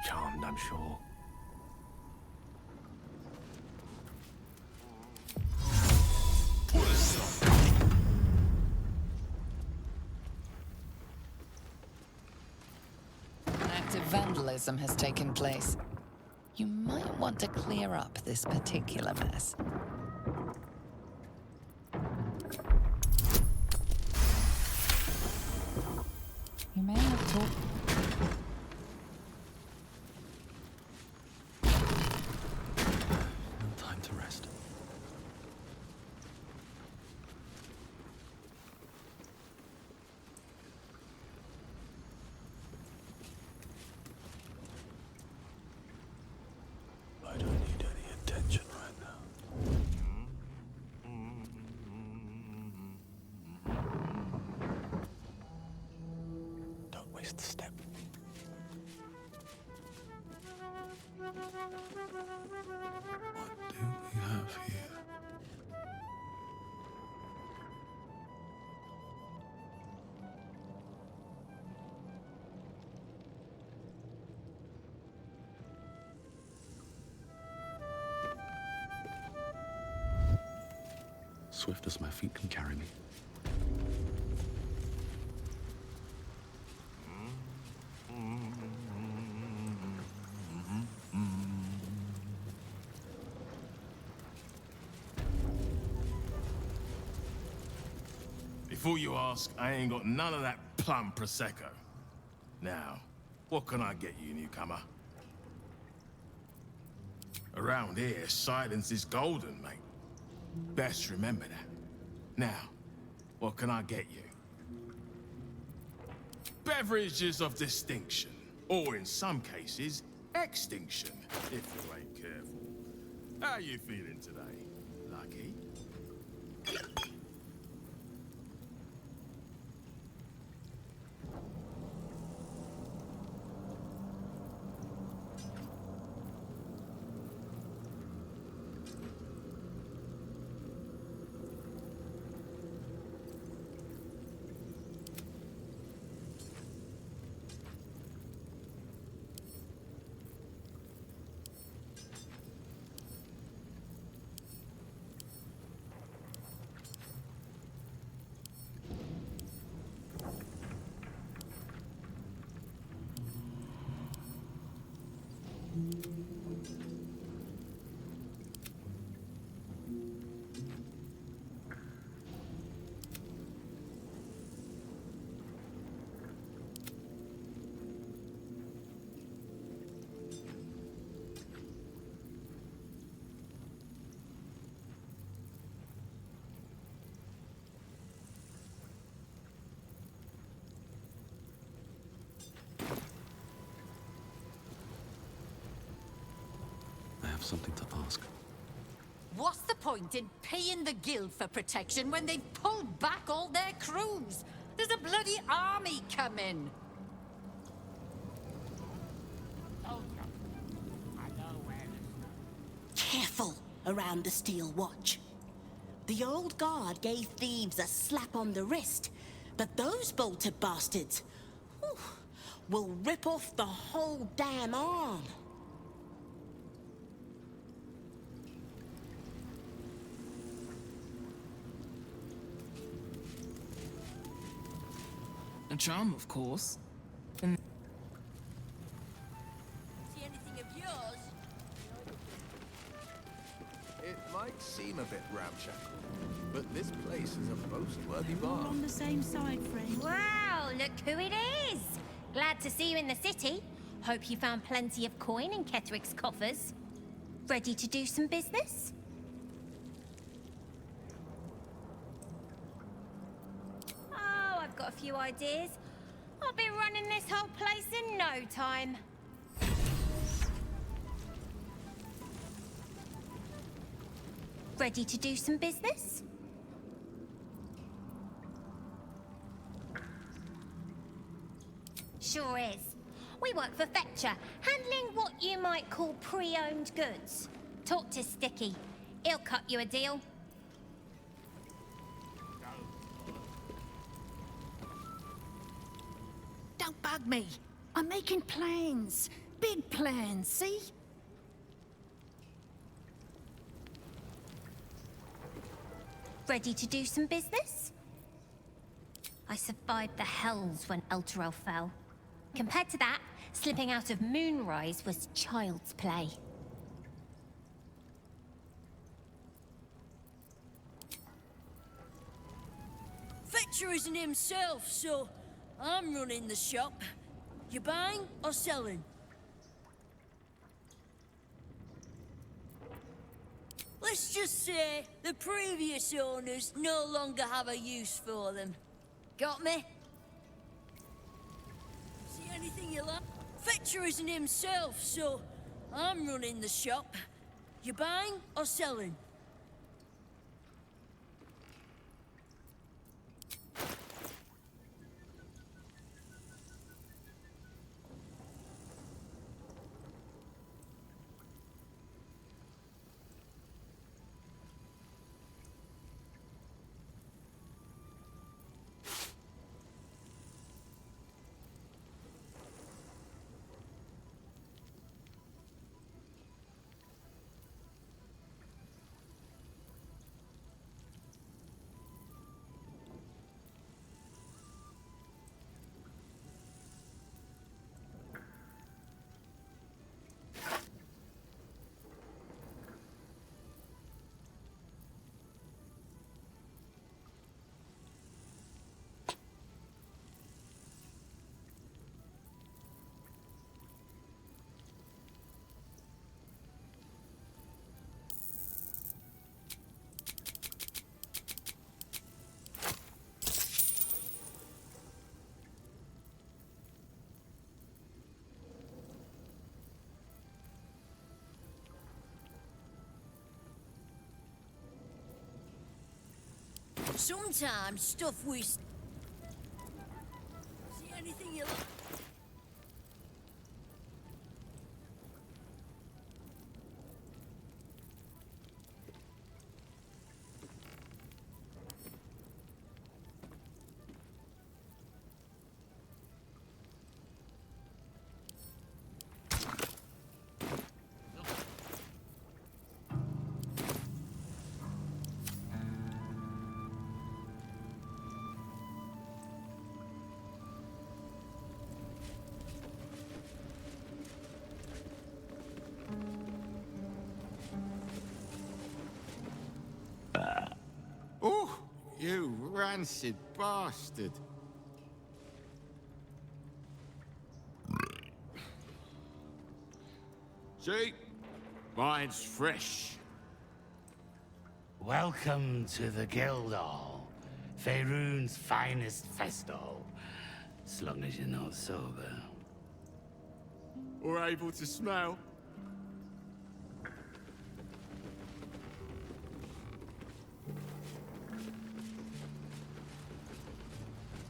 E: Charmed, I'm sure.
B: An act of vandalism has taken place. You might want to clear up this particular mess. You may have talked.
E: No time to rest. I don't need any attention right now. Don't waste a step. What do we have here?
G: Swift as my feet can carry me.
M: Before you ask, I ain't got none of that plum Prosecco. Now, what can I get you, newcomer? Around here, silence is golden, mate. Best remember that. Now, what can I get you? Beverages of distinction, or in some cases, extinction, if you ain't careful. How you feeling today, Lucky?
G: I have something to ask.
U: What's the point in paying the guild for protection when they've pulled back all their crews? There's a bloody army coming.
H: Careful around the Steel Watch. The old guard gave thieves a slap on the wrist, but those bolted bastards whew, will rip off the whole damn arm.
O: A charm, of course.
I: See anything of yours?
N: It might seem a bit ramshackle, but this place is a most worthy bar.
P: On the same side, friend.
X: Wow, look who it is! Glad to see you in the city. Hope you found plenty of coin in Ketherick's coffers. Ready to do some business? Oh, I've got a few ideas. I'll be running this whole place in no time. Ready to do some business? Sure is. We work for Fetcher, handling what you might call pre-owned goods. Talk to Sticky. He'll cut you a deal.
P: Don't bug me. I'm making plans. Big plans, see?
X: Ready to do some business? I survived the Hells when Elturel fell. Compared to that, slipping out of Moonrise was child's play.
I: Fetcher isn't himself, so I'm running the shop. You buying or selling? Let's just say the previous owners no longer have a use for them. Got me? See anything you like? Fetcher isn't himself, so I'm running the shop. You buying or selling? Sometimes stuff we... See anything you like?
C: You rancid bastard. See? Mine's fresh.
L: Welcome to the Guildhall, Faerun's finest festo. As long as you're not sober.
C: Or able to smell.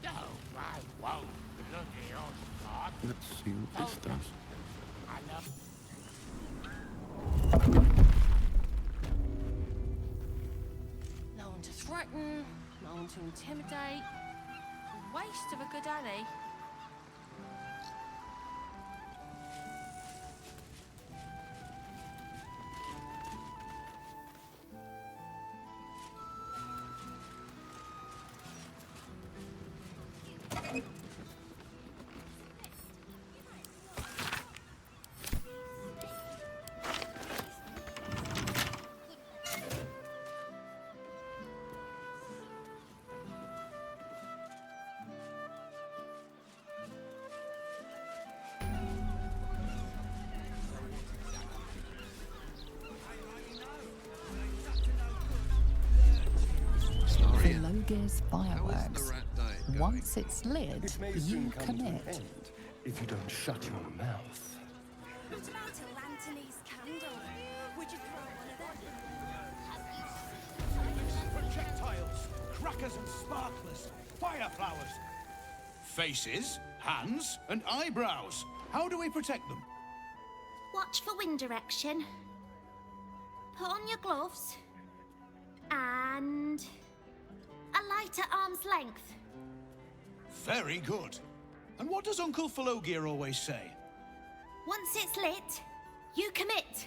L: No, I won't. Look at your spot.
G: Let's see what this does.
Q: No one to threaten, no one to intimidate. Waste of a good alley.
B: Falogir's fireworks. Once it's lit,
F: It may
B: you
F: soon come to an
B: commit.
F: end if you don't shut your mouth.
I: What about a Lantanese candle? Would you throw one of them?
R: Projectiles, crackers and sparklers, fire flowers. Faces, hands, and eyebrows. How do we protect them?
X: Watch for wind direction. Put on your gloves. And a light at arm's length.
R: Very good. And what does Uncle Falogir always say?
X: Once it's lit, you commit.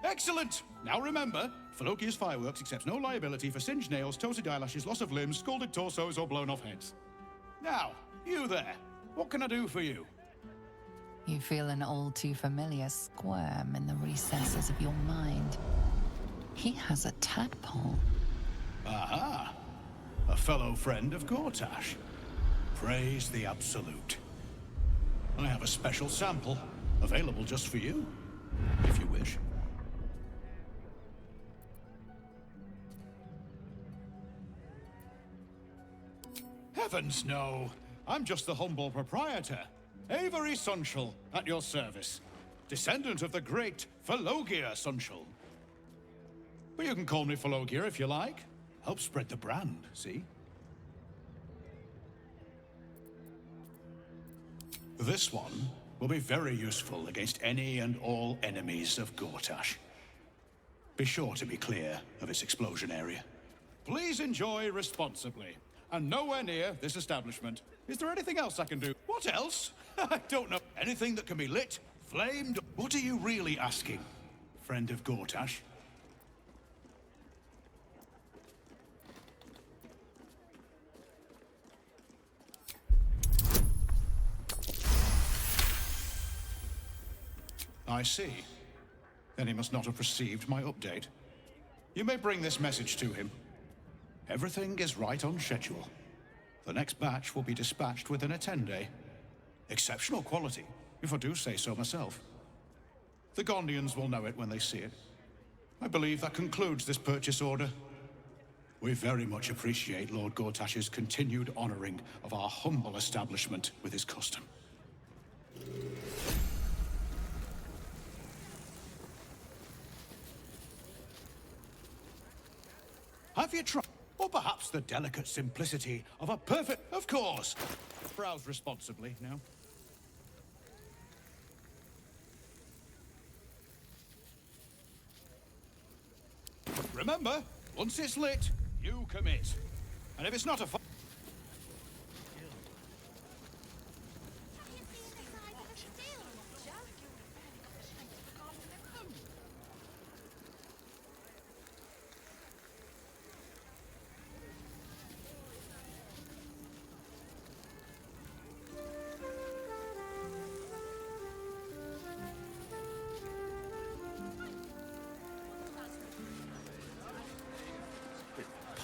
R: Excellent! Now remember, Falogir's Fireworks accepts no liability for singed nails, toasted eyelashes, loss of limbs, scalded torsos, or blown off heads. Now, you there. What can I do for you?
B: You feel an all too familiar squirm in the recesses of your mind. He has a tadpole.
R: Aha! A fellow friend of Gortash. Praise the Absolute. I have a special sample, available just for you, if you wish. Heavens no! I'm just the humble proprietor, Avery Sunshall, at your service. Descendant of the great Falogir Sunshall. But you can call me Falogir if you like. Help spread the brand, see? This one will be very useful against any and all enemies of Gortash. Be sure to be clear of its explosion area. Please enjoy responsibly, and nowhere near this establishment. Is there anything else I can do? What else? I don't know. Anything that can be lit, flamed? What are you really asking, friend of Gortash? I see. Then he must not have received my update. You may bring this message to him. Everything is right on schedule. The next batch will be dispatched within a 10-day. Exceptional quality, if I do say so myself. The Gondians will know it when they see it. I believe that concludes this purchase order. We very much appreciate Lord Gortash's continued honoring of our humble establishment with his custom. Have you tried? Or perhaps the delicate simplicity of a perfect... Of course! Browse responsibly now. Remember, once it's lit, you commit. And if it's not a...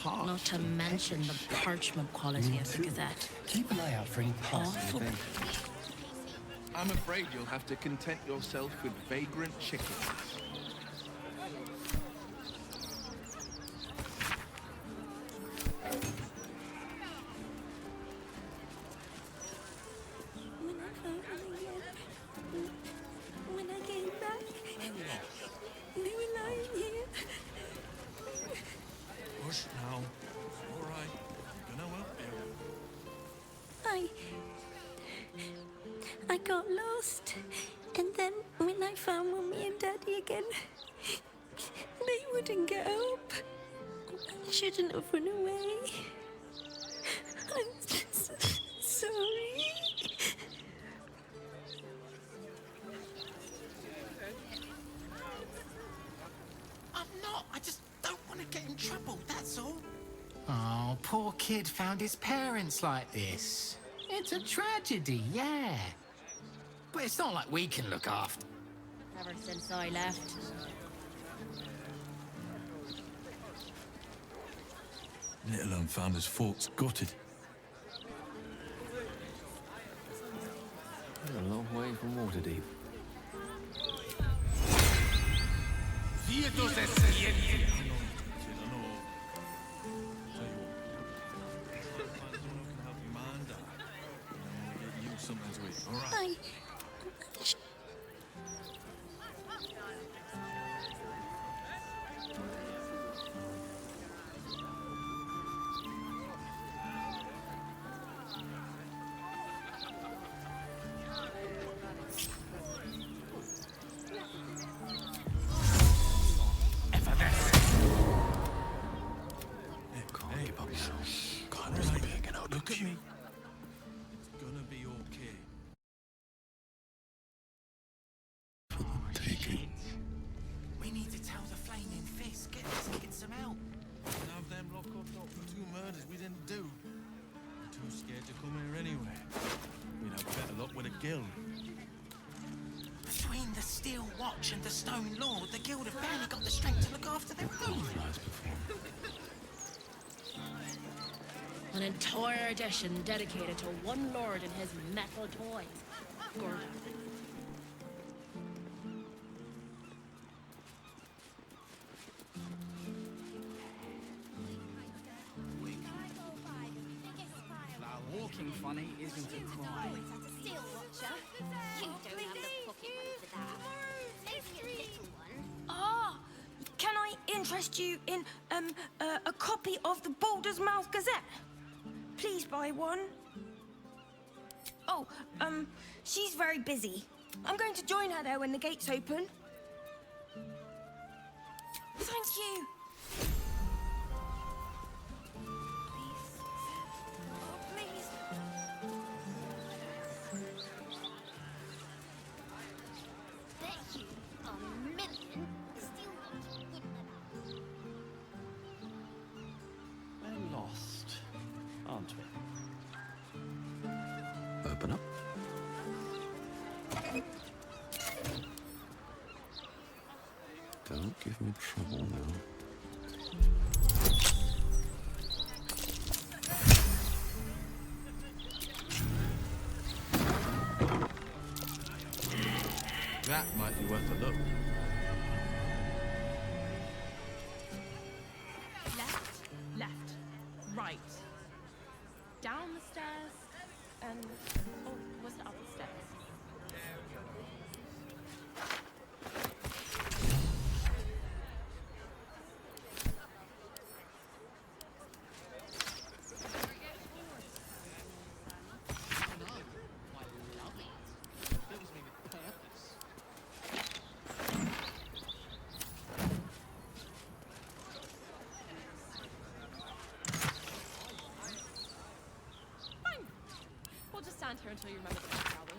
N: harsh.
Q: Not to mention the parchment quality of the Gazette.
K: Keep an eye out for any passing event.
N: I'm afraid you'll have to content yourself with vagrant chickens.
I: When I came back, they were lying here.
N: Hush now. It's all right. I'm gonna help you.
I: I got lost. And then when I found Mummy and Daddy again, they wouldn't get up. I shouldn't have run away. I'm sorry.
L: I'm not. I just don't want to get in trouble, that's all. Oh, poor kid found his parents like this. It's a tragedy, yeah. But it's not like we can look after.
Q: Ever since I left.
E: Little un found his forts gutted.
F: We're a long way from Waterdeep.
N: Look at me. It's gonna be okay.
L: We need to tell the Flaming Fist. Get these kids some help.
N: And have them lock up for 2 murders we didn't do. We're too scared to come here anyway. We'd have better luck with a guild.
L: Between the Steel Watch and the Stone Lord, the Guild have barely got the strength to look after their own.
Q: An entire edition dedicated to one lord and his metal toys. Gortash.
D: Walking funny isn't a crime.
X: Steel Watcher. You don't have the pocket money for that. Maybe a little one.
I: Ah, can I interest you in a copy of the Baldur's Mouth Gazette? Please buy one. Oh, she's very busy. I'm going to join her there when the gates open. Thank you.
X: Bet you a million Steel Watcher wouldn't have.
F: We're lost, aren't we?
G: Open up. Don't give me trouble now.
N: That might be worth a look.
O: Left, right. Down the stairs, and... Oh, was it up the stairs? Fine. We'll just stand here until you remember the next album.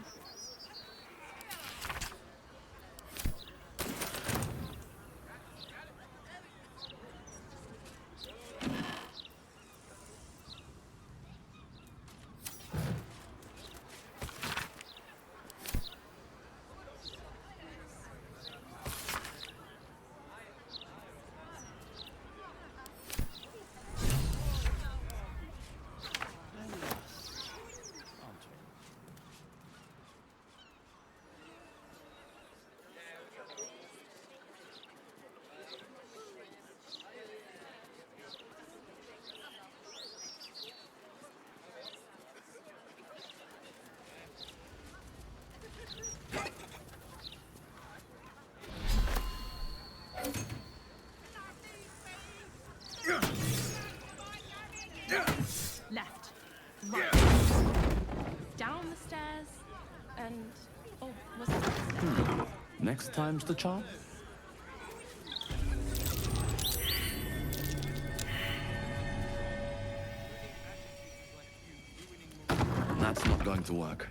O: Left. Right. Down the stairs. And... Oh, was it upstairs?
G: Next time's the charm? That's not going to work.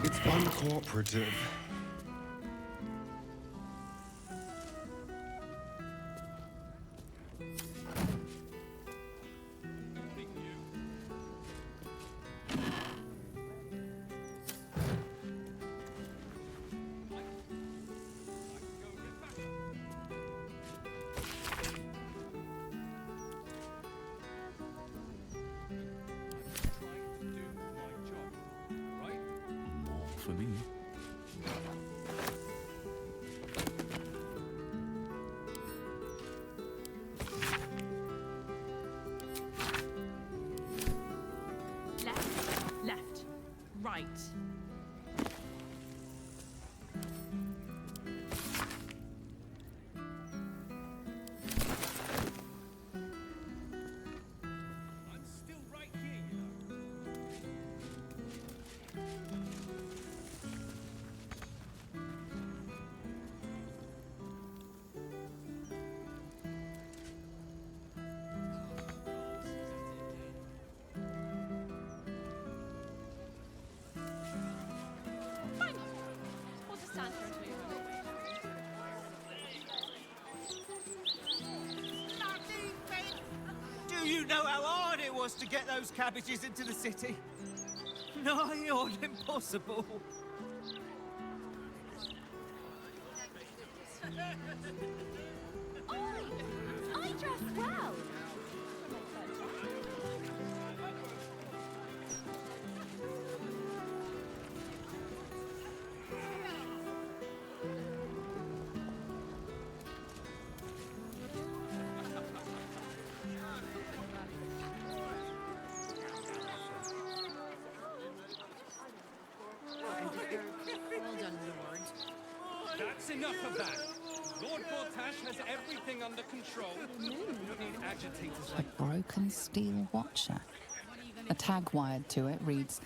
K: It's uncooperative.
G: For me.
O: Left. Right.
C: Do you know how hard it was to get those cabbages into the city? Nigh on impossible.
I: I dress well.
J: Well done, Lord.
T: That's enough of that. Lord Gortash has everything under control. We don't need agitators
B: A
T: like
B: broken steel watcher. A tag wired to it reads,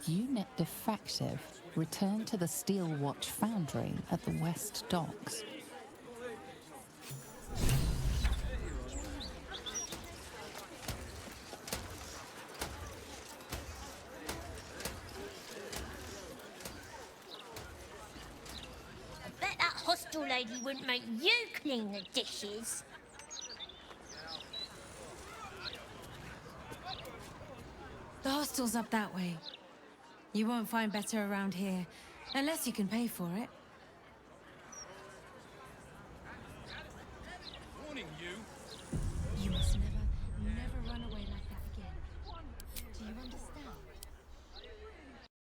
B: Unit defective. Return to the Steel Watch Foundry at the West Docks.
X: Bet that hostel lady wouldn't make you clean the dishes.
Q: The hostel's up that way. You won't find better around here, unless you can pay for it.